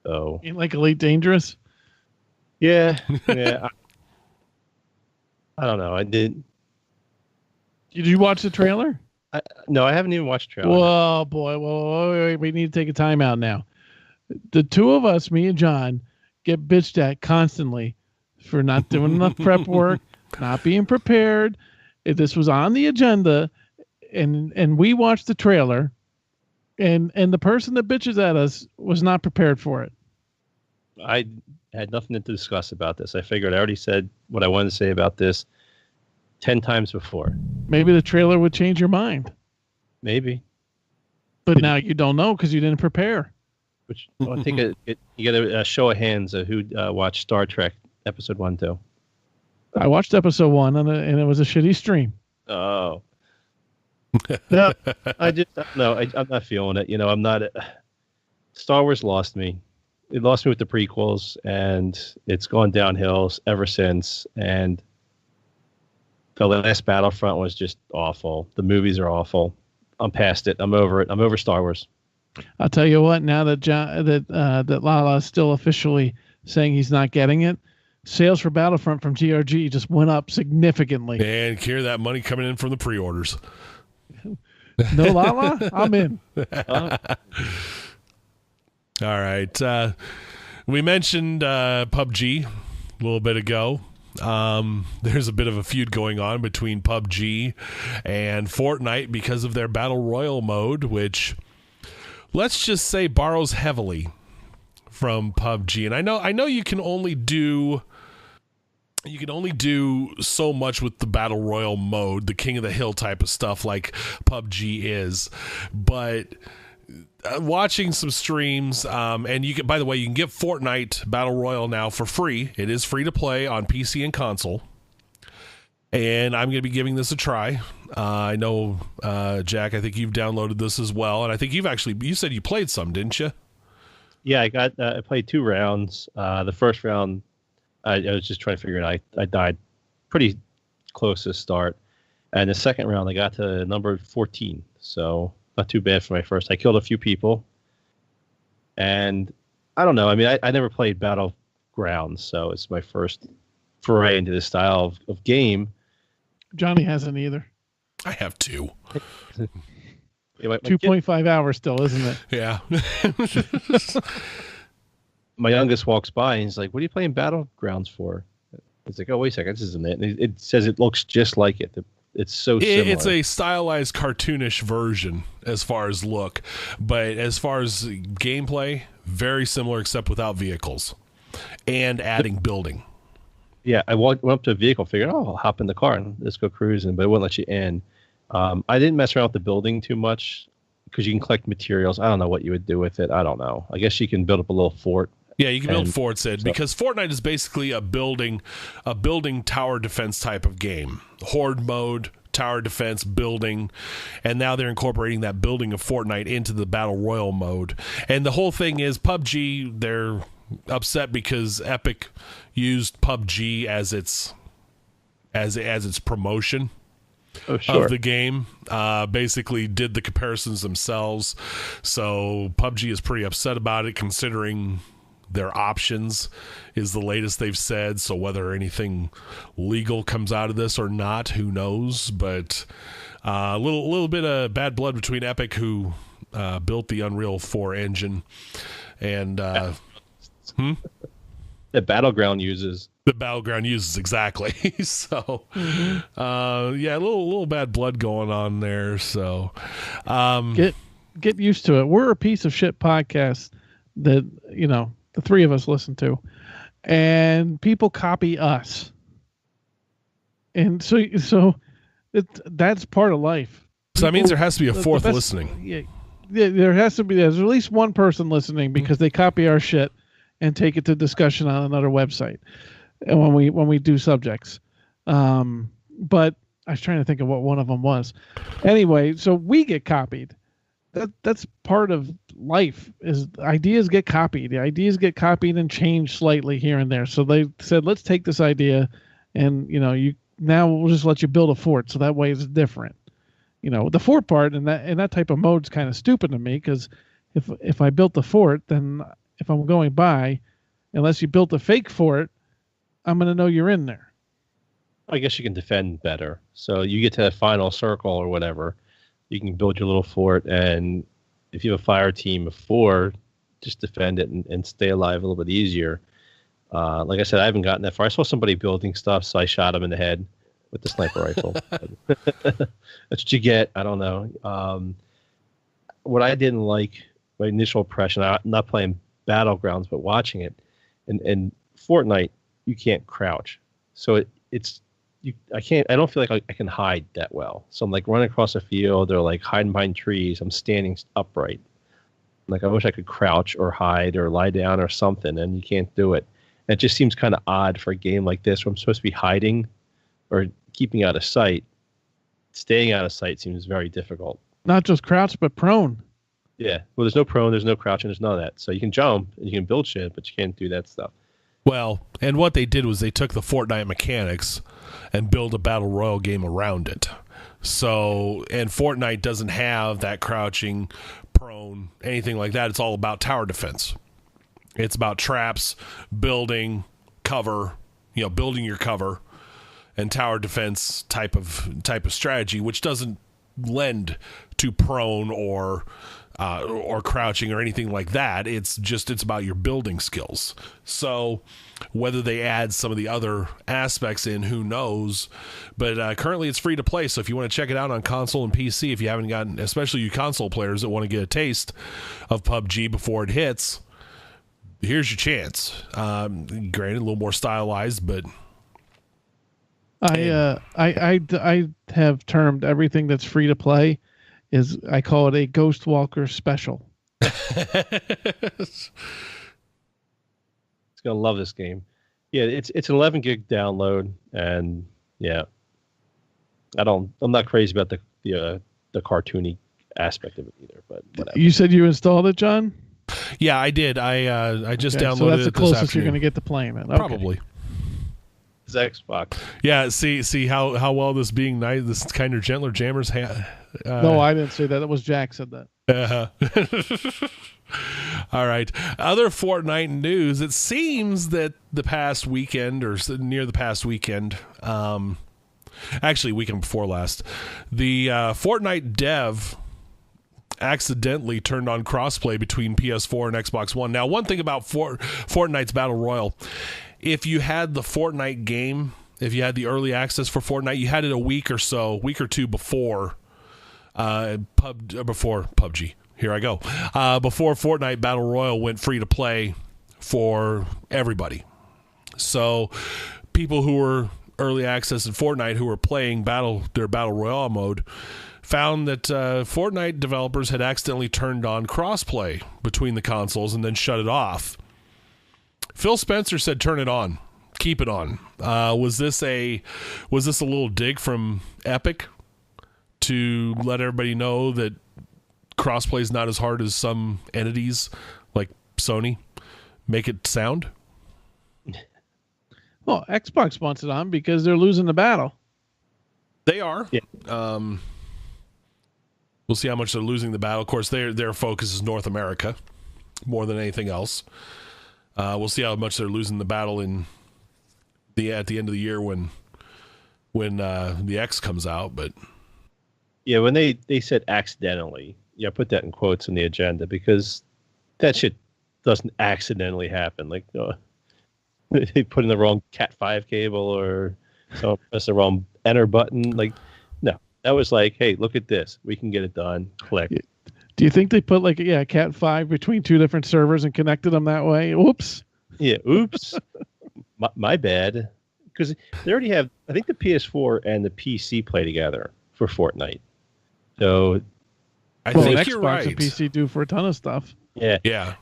So, like Elite Dangerous? Yeah. I don't know. I did. Did you watch the trailer? No, I haven't even watched the trailer. Whoa, boy. Wait, we need to take a time out now. The two of us, me and John, get bitched at constantly for not doing enough prep work, not being prepared. If this was on the agenda, and we watched the trailer, and the person that bitches at us was not prepared for it. I had nothing to discuss about this. I figured I already said what I wanted to say about this 10 times before. Maybe the trailer would change your mind. Maybe. But now you don't know because you didn't prepare. Which I think you get a show of hands of who watched Star Trek episode 1, 2. I watched episode 1 and it was a shitty stream. Oh. No, I'm not feeling it. I'm not. Star Wars lost me. It lost me with the prequels, and it's gone downhill ever since. And the last Battlefront was just awful. The movies are awful. I'm past it. I'm over it. I'm over Star Wars. I'll tell you what. Now that that Lala is still officially saying he's not getting it, sales for Battlefront from GRG just went up significantly. And hear that money coming in from the pre-orders. No Lala, I'm in. All right. We mentioned PUBG a little bit ago. There's a bit of a feud going on between PUBG and Fortnite because of their Battle Royale mode, which, let's just say, borrows heavily from PUBG. And I know you can only do so much with the Battle Royale mode, the King of the Hill type of stuff like PUBG is, but watching some streams, and you can, by the way, you can get Fortnite Battle Royale now for free. It is free to play on PC and console, and I'm going to be giving this a try. I know, Jack, I think you've downloaded this as well, and I think you said you played some, didn't you? Yeah, I played 2 rounds. The first round, I was just trying to figure it out. I died pretty close to start, and the second round I got to number 14, so not too bad for my first. I killed a few people, and I don't know. I mean, I never played Battlegrounds, so it's my first foray into this style of game. Johnny hasn't either. I have 2. Yeah, 2.5 hours still, isn't it? Yeah. My youngest walks by and he's like, "What are you playing Battlegrounds for?" It's like, "Oh, wait a second, this isn't it." And it says it looks just like it. It's so similar. It's a stylized, cartoonish version as far as look, but as far as gameplay, very similar except without vehicles and adding building. Yeah, I went up to a vehicle, figured, I'll hop in the car and let's go cruising, but it wouldn't let you in. I didn't mess around with the building too much because you can collect materials. I don't know what you would do with it. I don't know. I guess you can build up a little fort Yeah, you can build forts because Fortnite is basically a building tower defense type of game. Horde mode, tower defense, building, and now they're incorporating that building of Fortnite into the Battle Royale mode. And the whole thing is PUBG, they're upset because Epic used PUBG as its promotion. Of the game, basically did the comparisons themselves. So PUBG is pretty upset about it, considering their options is the latest they've said. So whether anything legal comes out of this or not, who knows? But a little bit of bad blood between Epic, who built the Unreal 4 engine, and the Battleground uses. The Battleground uses, exactly. So, yeah, a little bad blood going on there. So, get used to it. We're a piece of shit podcast that the three of us listen to, and people copy us, and so that's part of life. So that means there has to be a fourth listening. Yeah, there has to be. There's at least one person listening because they copy our shit and take it to discussion on another website. And when we do subjects, but I was trying to think of what one of them was. Anyway, so we get copied. That's part of life. Is ideas get copied. The ideas get copied and changed slightly here and there. So they said, let's take this idea, and now we'll just let you build a fort. So that way it's different. The fort part and that type of mode's kind of stupid to me, because if I built the fort, then if I'm going by, unless you built a fake fort, I'm going to know you're in there. I guess you can defend better. So you get to that final circle or whatever, you can build your little fort, and if you have a fire team of 4, just defend it and stay alive a little bit easier. Like I said, I haven't gotten that far. I saw somebody building stuff, so I shot him in the head with the sniper rifle. That's what you get. I don't know. What I didn't like, my initial impression, I'm not playing Battlegrounds, but watching it, and Fortnite, you can't crouch. So I don't feel like I can hide that well. So I'm like running across a field or like hiding behind trees. I'm standing upright. Like I wish I could crouch or hide or lie down or something, and you can't do it. And it just seems kind of odd for a game like this where I'm supposed to be hiding or keeping out of sight. Staying out of sight seems very difficult. Not just crouch, but prone. Yeah. Well, there's no prone, there's no crouching, there's none of that. So you can jump and you can build shit, but you can't do that stuff. Well, and what they did was they took the Fortnite mechanics and built a battle royale game around it. So, and Fortnite doesn't have that crouching, prone, anything like that. It's all about tower defense. It's about traps, building cover, building your cover, and tower defense type of strategy, which doesn't lend to prone or crouching or anything like that. It's about your building skills. So whether they add some of the other aspects in, who knows? But currently it's free to play. So if you want to check it out on console and PC, if you haven't gotten, especially you console players that want to get a taste of PUBG before it hits, here's your chance. Granted, a little more stylized, but I have termed everything that's free to play I call it a Ghost Walker special. It's gonna love this game. Yeah, it's an 11 gig download, and yeah, I'm not crazy about the cartoony aspect of it either. But whatever. You said you installed it, John? Yeah, I did. I just downloaded it. So that's the closest you're going to get to playing it. Okay. Probably. It's Xbox. Yeah. See how well this being nice. This kind of gentler jammers. No, I didn't say that. It was Jack said that. All right. Other Fortnite news. It seems that the past weekend, or near the past weekend, actually weekend before last, the Fortnite Dev accidentally turned on crossplay between PS4 and Xbox One. Now, one thing about Fortnite's Battle Royale, if you had the Fortnite game, if you had the early access for Fortnite, you had it a week or two before PUBG. Here I go. Before Fortnite Battle Royale went free to play for everybody. So people who were early access in Fortnite who were playing their Battle Royale mode found that Fortnite developers had accidentally turned on crossplay between the consoles and then shut it off. Phil Spencer said, "Turn it on, keep it on." Was this a little dig from Epic to let everybody know that crossplay is not as hard as some entities like Sony make it sound? Well, Xbox wants it on because they're losing the battle. They are. Yeah. We'll see how much they're losing the battle. Of course, their focus is North America more than anything else. We'll see how much they're losing the battle at the end of the year when the X comes out. But yeah, when they said accidentally, I put that in quotes in the agenda because that shit doesn't accidentally happen. Like they put in the wrong Cat5 cable or someone pressed the wrong enter button. Like, no, that was like, hey, look at this. We can get it done. Click. Do you think they put like Cat5 between two different servers and connected them that way? Oops. Yeah. Oops. my bad. Because they already have, I think the PS4 and the PC play together for Fortnite. So I think Xbox you're right. and PC do for a ton of stuff. Yeah. Yeah.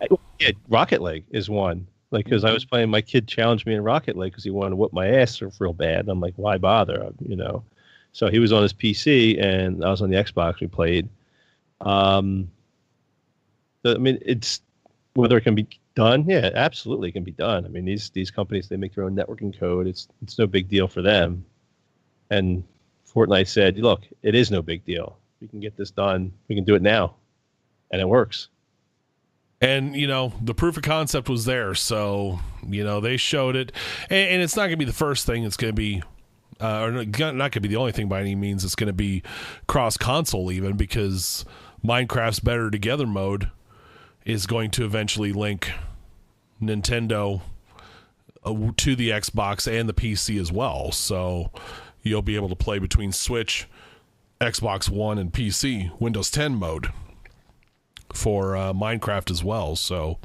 Rocket League is one. Like, because I was playing, my kid challenged me in Rocket League because he wanted to whoop my ass real bad. I'm like, why bother? So he was on his PC and I was on the Xbox. We played. I mean, it's whether it can be done. Yeah, absolutely, it can be done. I mean, these companies, they make their own networking code. It's no big deal for them. And Fortnite said, look, it is no big deal. We can get this done. We can do it now, and it works. And, the proof of concept was there. So, they showed it. And it's not going to be the first thing. It's going to be, or not going to be the only thing by any means. It's going to be cross-console even, because Minecraft's Better Together mode is going to eventually link Nintendo to the Xbox and the PC as well. So you'll be able to play between Switch, Xbox One, and PC, Windows 10 mode for Minecraft as well. So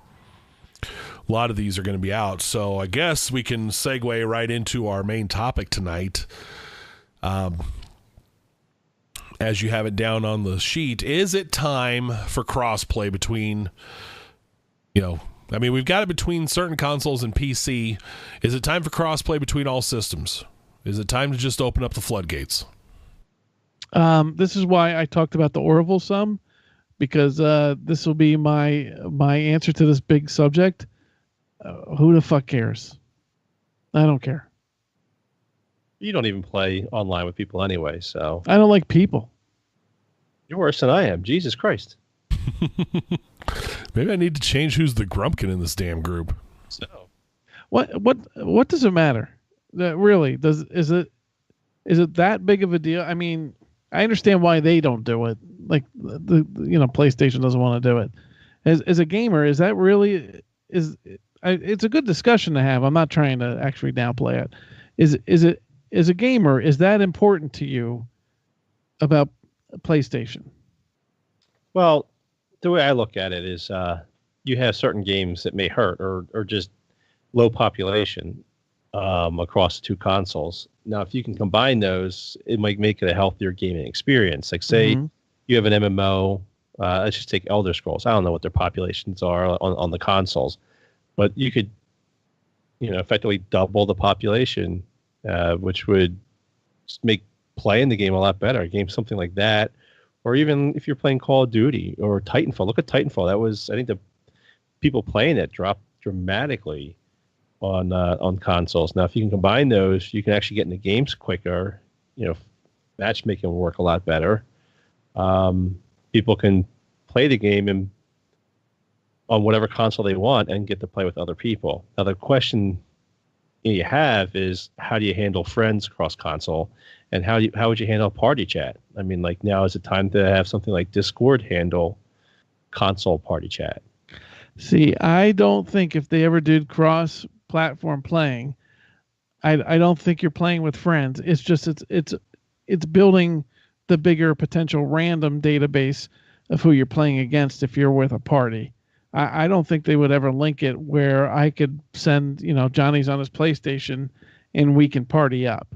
a lot of these are going to be out. So I guess we can segue right into our main topic tonight. As you have it down on the sheet, is it time for crossplay between, we've got it between certain consoles and PC. Is it time for crossplay between all systems? Is it time to just open up the floodgates? This is why I talked about the Orville some, because this will be my answer to this big subject. Who the fuck cares? I don't care. You don't even play online with people anyway, so. I don't like people. You're worse than I am. Jesus Christ. Maybe I need to change who's the grumpkin in this damn group. So. What does it matter? Really? Is it that big of a deal? I mean, I understand why they don't do it. Like the PlayStation doesn't want to do it. As a gamer, is that really it's a good discussion to have. I'm not trying to actually downplay it. Is it as a gamer, is that important to you about PlayStation? Well, the way I look at it is you have certain games that may hurt or just low population across the two consoles. Now, if you can combine those, it might make it a healthier gaming experience. Like, say you have an MMO. Let's just take Elder Scrolls. I don't know what their populations are on the consoles, but you could, effectively double the population, which would make playing the game a lot better. A game something like that, or even if you're playing Call of Duty or Titanfall. Look at Titanfall. That was, I think, the people playing it dropped dramatically on consoles. Now, if you can combine those, you can actually get into games quicker. Matchmaking will work a lot better. People can play the game on whatever console they want and get to play with other people. Now, the question you have is, how do you handle friends across console, and how would you handle party chat? I mean, like, now is it time to have something like Discord handle console party chat? See, I don't think if they ever did cross-platform playing, I don't think you're playing with friends. It's just it's building the bigger potential random database of who you're playing against if you're with a party. I don't think they would ever link it where I could send, Johnny's on his PlayStation and we can party up.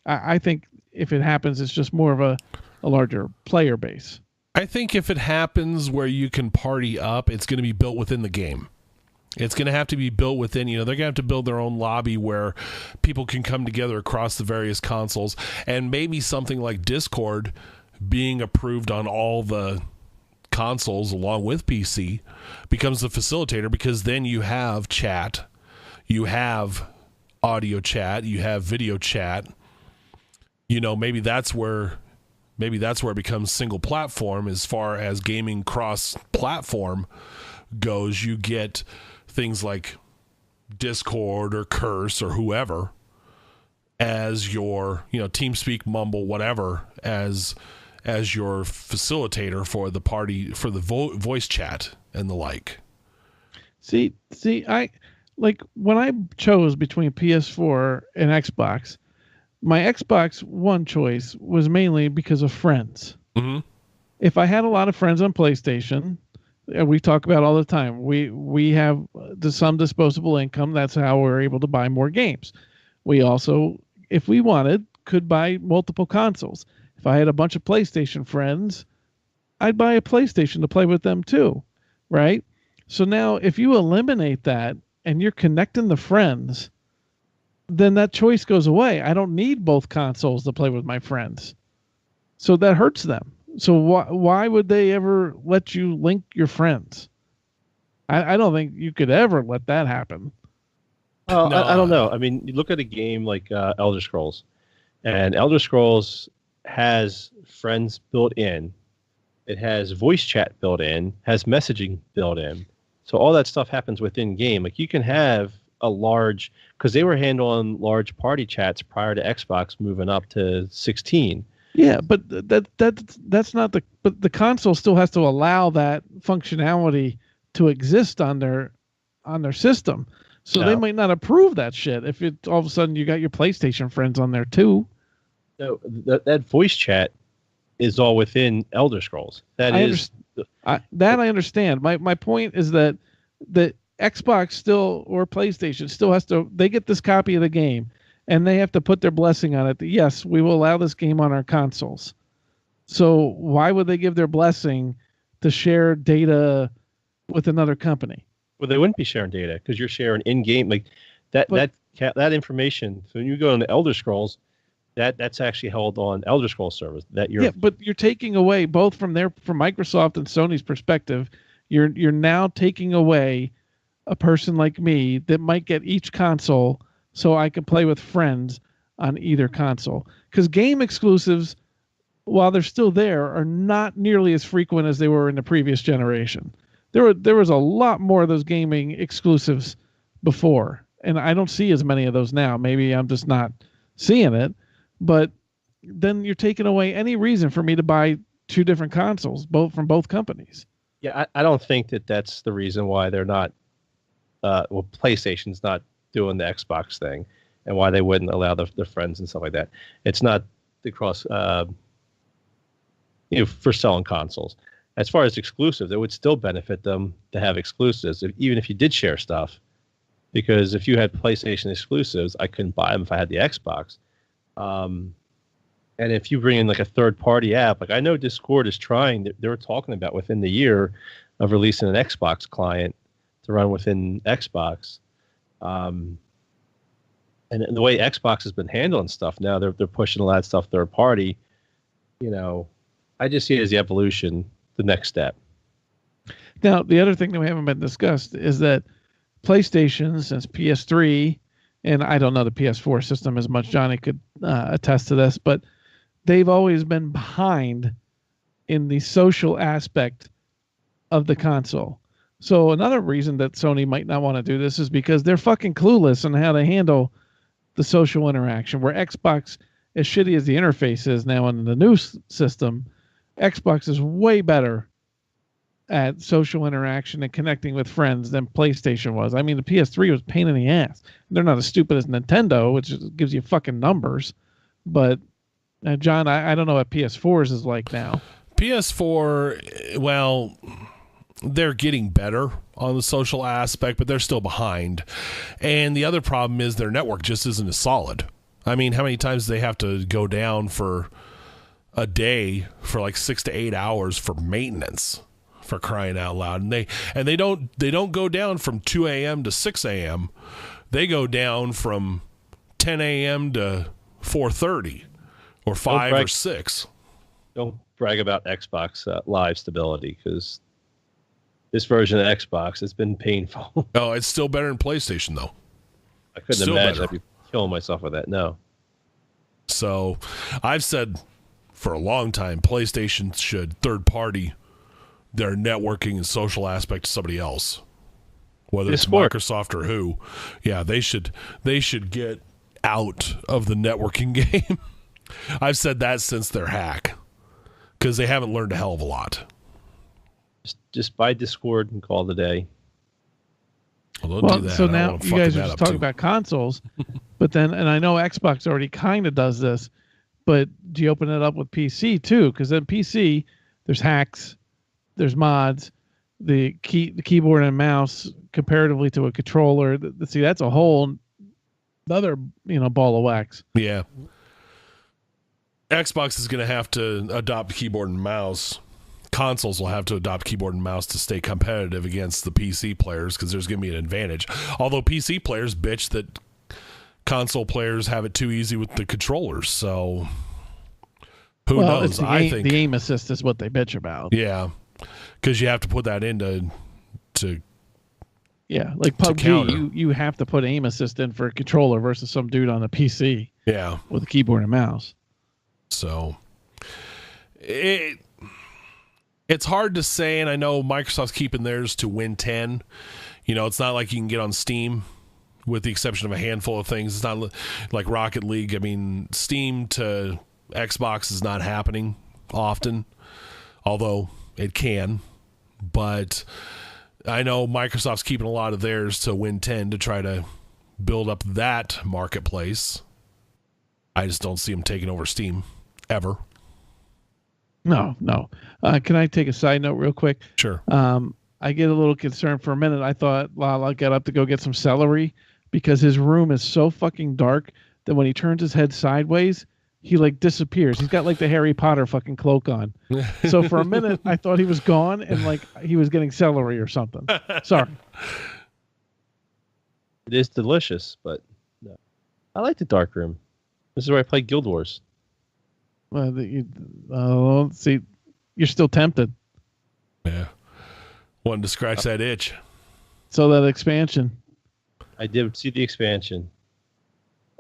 I think if it happens, it's just more of a larger player base. I think if it happens where you can party up, it's going to be built within the game. It's going to have to be built within, they're going to have to build their own lobby where people can come together across the various consoles, and maybe something like Discord being approved on all the consoles along with PC becomes the facilitator, because then you have chat, you have audio chat, you have video chat. Maybe that's where it becomes single platform as far as gaming cross platform goes. You get things like Discord or Curse or whoever as your, TeamSpeak, Mumble, whatever, as your facilitator for the party, for the voice chat and the like. See, I like when I chose between PS4 and Xbox, my Xbox One choice was mainly because of friends. Mm-hmm. If I had a lot of friends on PlayStation, we talk about all the time, we have some disposable income. That's how we're able to buy more games. We also, if we wanted, could buy multiple consoles. If I had a bunch of PlayStation friends, I'd buy a PlayStation to play with them too, right? So now if you eliminate that and you're connecting the friends, then that choice goes away. I don't need both consoles to play with my friends. So that hurts them. So why would they ever let you link your friends? I don't think you could ever let that happen. No. I don't know. I mean, you look at a game like Elder Scrolls, and Elder Scrolls has friends built in. It has voice chat built in, has messaging built in. So all that stuff happens within game. Like you can have a large, because they were handling large party chats prior to Xbox moving up to 16. Yeah, but that's not but the console still has to allow that functionality to exist on their system. So they might not approve that shit if it all of a sudden you got your PlayStation friends on there too. No, that voice chat is all within Elder Scrolls. I understand. My point is that the Xbox still, or PlayStation still has to, they get this copy of the game and they have to put their blessing on it that yes, we will allow this game on our consoles. So why would they give their blessing to share data with another company? Well, they wouldn't be sharing data because you're sharing in-game like that information. So when you go into Elder Scrolls, that's actually held on Elder Scrolls servers. But you're taking away both from Microsoft and Sony's perspective. You're now taking away a person like me that might get each console so I can play with friends on either console. Because game exclusives, while they're still there, are not nearly as frequent as they were in the previous generation. There was a lot more of those gaming exclusives before, and I don't see as many of those now. Maybe I'm just not seeing it, but then you're taking away any reason for me to buy two different consoles, both from both companies. Yeah, I don't think that's the reason why they're not. PlayStation's not doing the Xbox thing, and why they wouldn't allow their friends and stuff like that. It's not the cross, for selling consoles. As far as exclusives, it would still benefit them to have exclusives, even if you did share stuff. Because if you had PlayStation exclusives, I couldn't buy them if I had the Xbox. And if you bring in like a third-party app, like I know Discord is trying, they were talking about within the year of releasing an Xbox client to run within Xbox. And the way Xbox has been handling stuff now, they're pushing a lot of stuff third-party. I just see it as the evolution, the next step. Now, the other thing that we haven't been discussed is that PlayStation, since PS3, and I don't know the PS4 system as much, Johnny could attest to this, but they've always been behind in the social aspect of the console. So another reason that Sony might not want to do this is because they're fucking clueless on how to handle the social interaction, where Xbox, as shitty as the interface is now in the new system, Xbox is way better at social interaction and connecting with friends than PlayStation was. I mean, the PS3 was a pain in the ass. They're not as stupid as Nintendo, which gives you fucking numbers. But, John, I don't know what PS4's is like now. PS4, well, they're getting better on the social aspect, but they're still behind. And the other problem is their network just isn't as solid. I mean, how many times do they have to go down for a day for like 6 to 8 hours for maintenance for crying out loud. And they don't go down from 2 a.m. to 6 a.m. They go down from 10 a.m. to 4:30 or 5 or 6. Don't brag about Xbox Live stability, because this version of Xbox has been painful. Oh, it's still better than PlayStation, though. I couldn't imagine I'd be killing myself with that. No. So I've said for a long time, PlayStation should third-party their networking and social aspect to somebody else, whether it's Microsoft or who. Yeah, they should get out of the networking game. I've said that since their hack, because they haven't learned a hell of a lot. Just buy Discord and call it a day. Well, so now you guys are just talking about consoles, but then, and I know Xbox already kind of does this, but do you open it up with PC too? Because then PC, there's hacks, there's mods, the keyboard and mouse comparatively to a controller. See, that's a whole other ball of wax. Yeah. Xbox is going to have to adopt keyboard and mouse. Consoles will have to adopt keyboard and mouse to stay competitive against the PC players, because there's going to be an advantage. Although PC players bitch that console players have it too easy with the controllers, so who knows? I think the aim assist is what they bitch about. Yeah, because you have to put that into yeah, like PUBG, you have to put aim assist in for a controller versus some dude on a PC. Yeah, with a keyboard and mouse. So it's hard to say, and I know Microsoft's keeping theirs to Win 10. It's not like you can get on Steam, with the exception of a handful of things. It's not like Rocket League. I mean, Steam to Xbox is not happening often, although it can. But I know Microsoft's keeping a lot of theirs to Win 10 to try to build up that marketplace. I just don't see them taking over Steam, ever. No. Can I take a side note real quick? Sure. I get a little concerned for a minute. I thought Lala got up to go get some celery, because his room is so fucking dark that when he turns his head sideways, he like disappears. He's got like the Harry Potter fucking cloak on. So for a minute, I thought he was gone and like he was getting celery or something. Sorry. It is delicious, but no. I like the dark room. This is where I play Guild Wars. Well, see, you're still tempted. Yeah. Wanted to scratch that itch. So that expansion. I did see the expansion.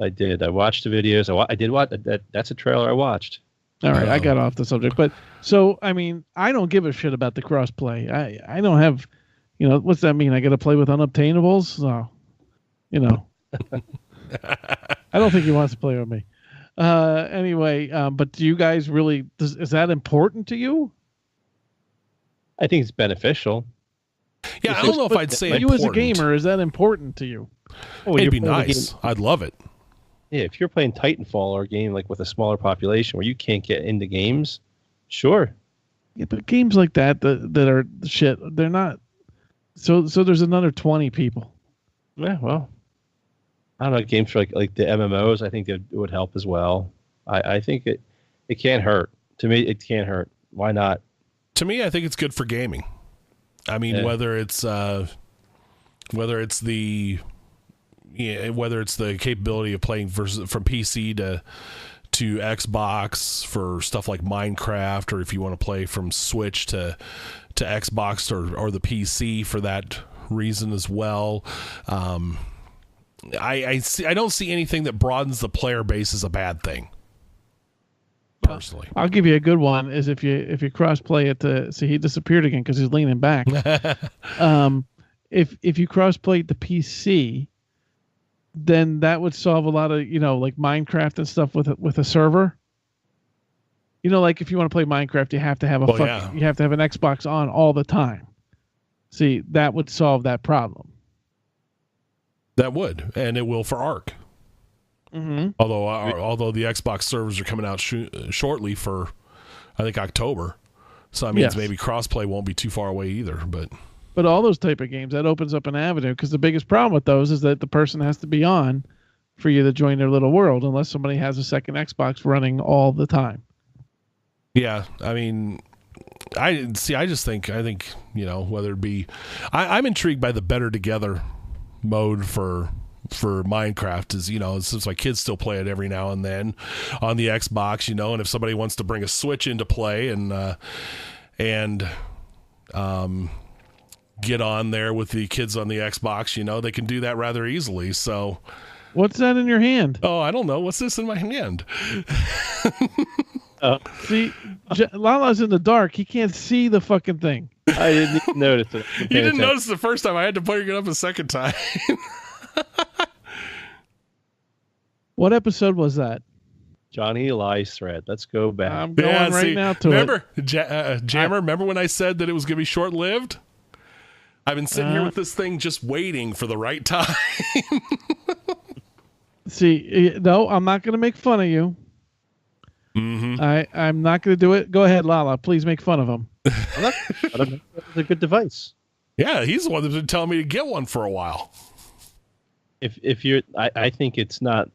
I did. I watched the videos. I did watch that. That's a trailer I watched. All right, I got off the subject, but so I mean, I don't give a shit about the crossplay. I don't have, what's that mean? I got to play with unobtainables? No, I don't think he wants to play with me. Anyway, but do you guys really? Is that important to you? I think it's beneficial. Yeah, I don't know if I'd say important. You as a gamer, is that important to you? It'd be nice. I'd love it. Yeah, if you're playing Titanfall or a game like with a smaller population where you can't get into games, sure. Yeah, but games like that are shit, they're not. So there's another 20 people. Yeah, well, I don't know. Games for like the MMOs, I think it would help as well. I think it can't hurt. To me, it can't hurt. Why not? To me, I think it's good for gaming. I mean, whether it's the capability of playing from PC to Xbox for stuff like Minecraft, or if you want to play from Switch to Xbox or the PC for that reason as well. I don't see anything that broadens the player base as a bad thing. Personally, I'll give you a good one. Is if you cross play it to see, he disappeared again because he's leaning back. If you cross play the PC, then that would solve a lot of like Minecraft and stuff with a server. Like if you want to play Minecraft, you have to have you have to have an Xbox on all the time. See, that would solve that problem. That would, and it will for Arc. Mm-hmm. Although the Xbox servers are coming out shortly for, I think, October, so that means maybe crossplay won't be too far away either. But all those type of games, that opens up an avenue, because the biggest problem with those is that the person has to be on for you to join their little world, unless somebody has a second Xbox running all the time. Yeah, I mean, I think whether it be, I'm intrigued by the better together mode for Minecraft. Is since my kids still play it every now and then on the Xbox, and if somebody wants to bring a Switch into play and get on there with the kids on the Xbox, they can do that rather easily. So what's that in your hand? Oh, I don't know. What's this in my hand? See, Lala's in the dark. He can't see the fucking thing. I didn't even notice it. You didn't notice the first time. I had to bring it up a second time. What episode was that? Johnny Eli's thread. Let's go back. I'm going right now to remember, Jammer, remember when I said that it was going to be short-lived? I've been sitting here with this thing just waiting for the right time. See, no, I'm not going to make fun of you. Mm-hmm. I'm not going to do it. Go ahead, Lala. Please make fun of him. It's a good device. Yeah, he's the one that's been telling me to get one for a while. If you're, I think it's not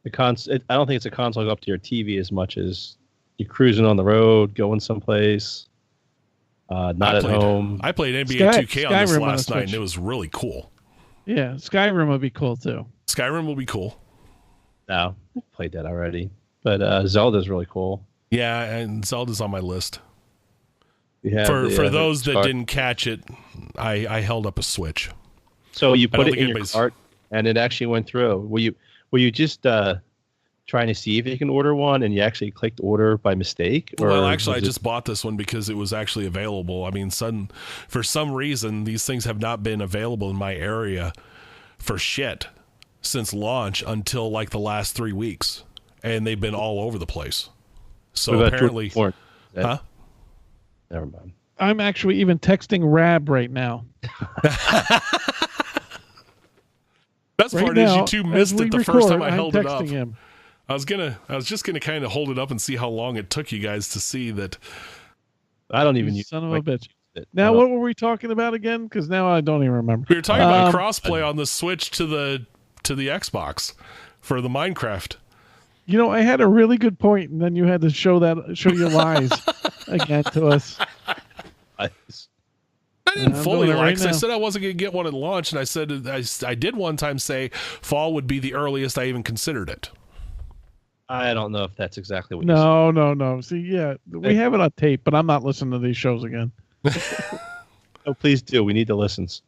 the console. I don't think it's a console up to your TV as much as you're cruising on the road, going someplace, not at home. I played NBA 2K on this last night, and it was really cool. Yeah, Skyrim would be cool too. Skyrim will be cool. No, I played that already. But Zelda's really cool. Yeah, and Zelda's on my list. For those that didn't catch it, I held up a Switch. So you put it in your cart, and it actually went through. Were you just trying to see if you can order one, and you actually clicked order by mistake? Or well, actually, I just bought this one because it was actually available. I mean, for some reason, these things have not been available in my area for shit since launch until like the last 3 weeks. And they've been all over the place. So apparently, huh? Never mind. I'm actually even texting Rab right now. Best part is you two missed it the first time I held it up. Him. I was just gonna kind of hold it up and see how long it took you guys to see that. I don't even use son of a bitch. Now what were we talking about again? Because now I don't even remember. We were talking about crossplay on the Switch to the Xbox for the Minecraft. I had a really good point, and then you had to show your lies again to us. I didn't fully lie because I said I wasn't going to get one at launch, and I said I did one time say fall would be the earliest I even considered it. I don't know if that's exactly what you said. No. See, yeah, we have it on tape, but I'm not listening to these shows again. Oh, please do. We need the listens.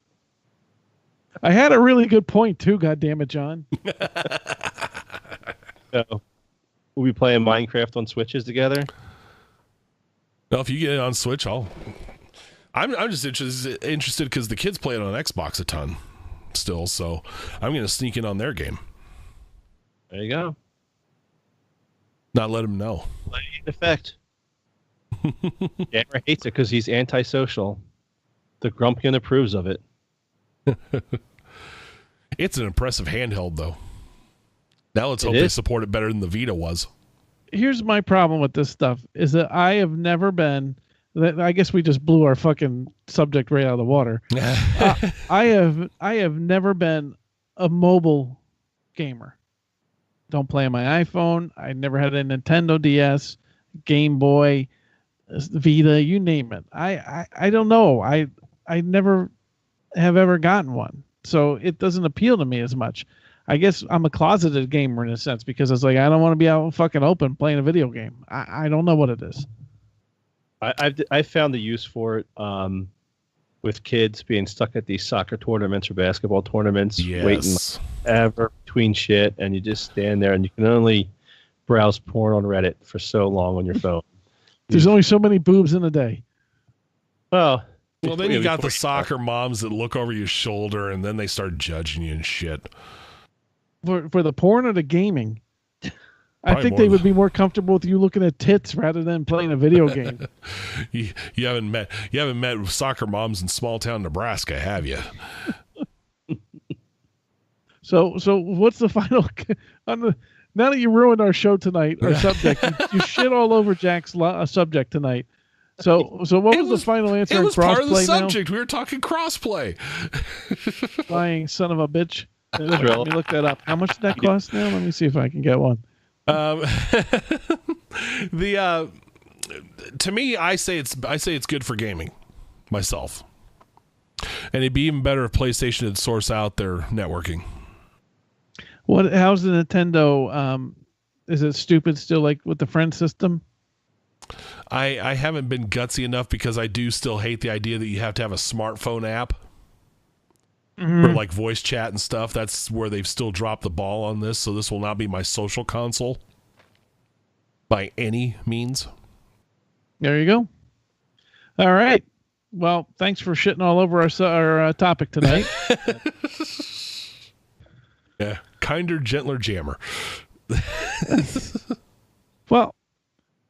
I had a really good point, too, God damn it, John. So, we'll be playing Minecraft on Switches together. Well, if you get it on Switch, I'm just interested because the kids play it on Xbox a ton still, so I'm going to sneak in on their game. There you go. Not let him know. In effect. Jammer hates it because he's antisocial. The Grumpian approves of it. It's an impressive handheld, though. Now let's hope they support it better than the Vita was. Here's my problem with this stuff, is that I have never been... I guess we just blew our fucking subject right out of the water. I have never been a mobile gamer. Don't play on my iPhone. I never had a Nintendo DS, Game Boy, Vita, you name it. I don't know. I never have ever gotten one. So it doesn't appeal to me as much. I guess I'm a closeted gamer in a sense because it's like I don't want to be out fucking open playing a video game. I don't know what it is. I've found the use for it with kids being stuck at these soccer tournaments or basketball tournaments, waiting ever between shit, and you just stand there and you can only browse porn on Reddit for so long on your phone. There's only so many boobs in a day. Well, then you got the soccer moms that look over your shoulder and then they start judging you and shit. For the porn or the gaming? I think they would be more comfortable with you looking at tits rather than playing a video game. You haven't met soccer moms in small town Nebraska, have you? So what's the final now that you ruined our show tonight, our subject, you shit all over Jack's subject tonight. So what was the final answer? It was part of the subject. We were talking crossplay. Lying son of a bitch. Let me look that up. How much did that cost now? Let me see if I can get one. to me, I say it's good for gaming myself. And it'd be even better if PlayStation had sourced out their networking. How's the Nintendo? Is it stupid still, like with the friend system? I haven't been gutsy enough because I do still hate the idea that you have to have a smartphone app for like voice chat and stuff. That's where they've still dropped the ball on this. So this will not be my social console by any means. There you go. All right. Well, thanks for shitting all over our topic tonight. Yeah, kinder, gentler jammer. Well,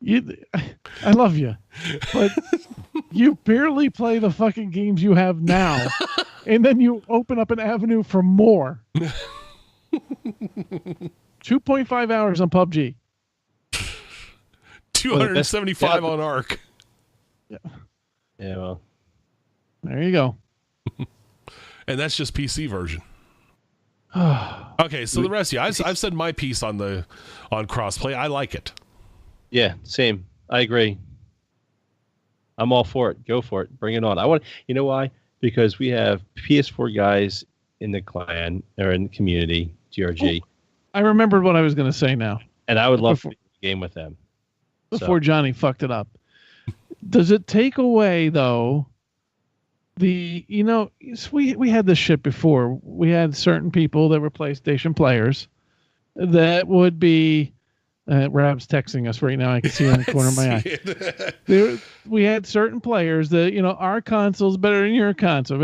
I love you, but you barely play the fucking games you have now, and then you open up an avenue for more. 2.5 hours on PUBG. 275 on Arc. Yeah. Yeah, well. There you go. And that's just PC version. Okay, so the rest of you, I've said my piece on crossplay. I like it. Yeah, same. I agree. I'm all for it. Go for it. Bring it on. You know why? Because we have PS4 guys in the clan or in the community, GRG. Oh, I remembered what I was going to say now. And I would love to play a game with them. Before Johnny fucked it up. Does it take away, though, we had this shit before. We had certain people that were PlayStation players that would be Rab's texting us right now. I can see it in the corner of my eye. We had certain players that, our console's better than your console.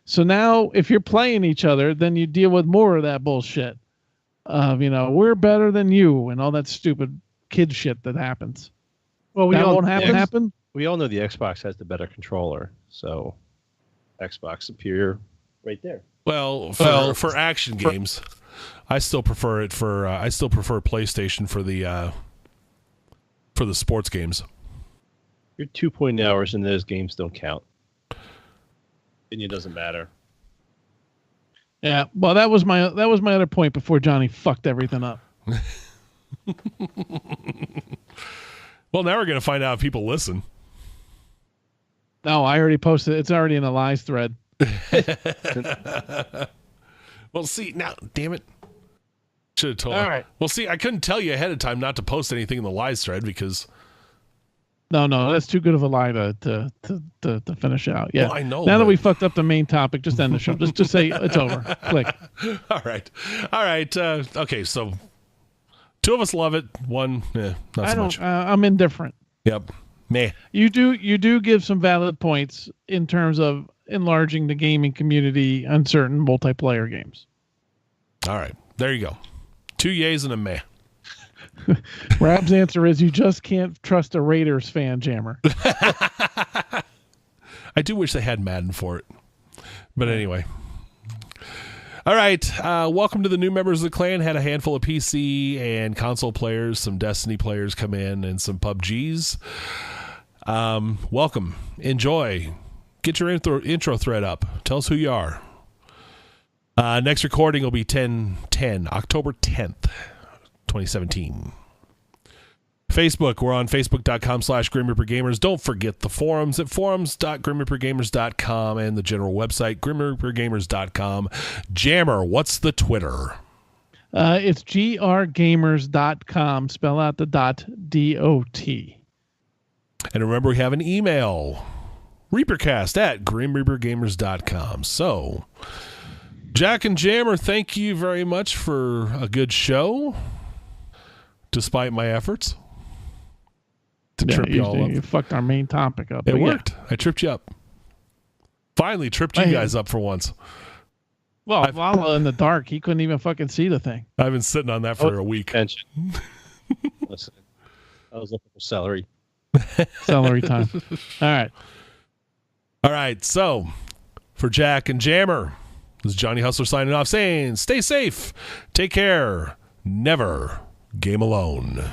So now if you're playing each other, then you deal with more of that bullshit of, we're better than you and all that stupid kid shit that happens. Well, that won't happen. We all know the Xbox has the better controller, so Xbox superior right there. Well, for action games, I still prefer it I still prefer PlayStation for the sports games. Your 2.0 hours in those games don't count. And it doesn't matter. Yeah, well, that was my other point before Johnny fucked everything up. Well, now we're going to find out if people listen. No, I already posted. It's already in the lies thread. Well, see, now, damn it. Should have told. All right. Well, see, I couldn't tell you ahead of time not to post anything in the lies thread because. No, that's too good of a lie to finish out. Yeah, well, I know. Now that we fucked up the main topic, just end the show. just say it's over. Click. All right. Okay, so 2 of us love it. 1, not so much. I'm indifferent. Yep. Meh. You do give some valid points in terms of enlarging the gaming community on certain multiplayer games. All right. There you go. 2 yays and a meh. Rab's answer is you just can't trust a Raiders fan, Jammer. I do wish they had Madden for it. But anyway. All right. Welcome to the new members of the clan. Had a handful of PC and console players, some Destiny players come in, and some PUBGs. Welcome. Enjoy. Get your intro thread up. Tell us who you are. Next recording will be October 10th, 2017. Facebook, we're on facebook.com/GrimReaperGamers. Don't forget the forums at forums.grimreapergamers.com and the general website, grimreapergamers.com. Jammer, what's the Twitter? It's grgamers.com. Spell out the .dot. And remember, we have an email, ReaperCast@grimreapergamers.com. So, Jack and Jammer, thank you very much for a good show, despite my efforts to trip you all up. You fucked our main topic up. It worked. Yeah. I tripped you up. Finally tripped you guys up for once. Well, Lala in the dark, he couldn't even fucking see the thing. I've been sitting on that for a week. Listen, I was looking for celery. Celery time. All right. So, for Jack and Jammer, this is Johnny Hustler signing off saying, stay safe, take care, never game alone.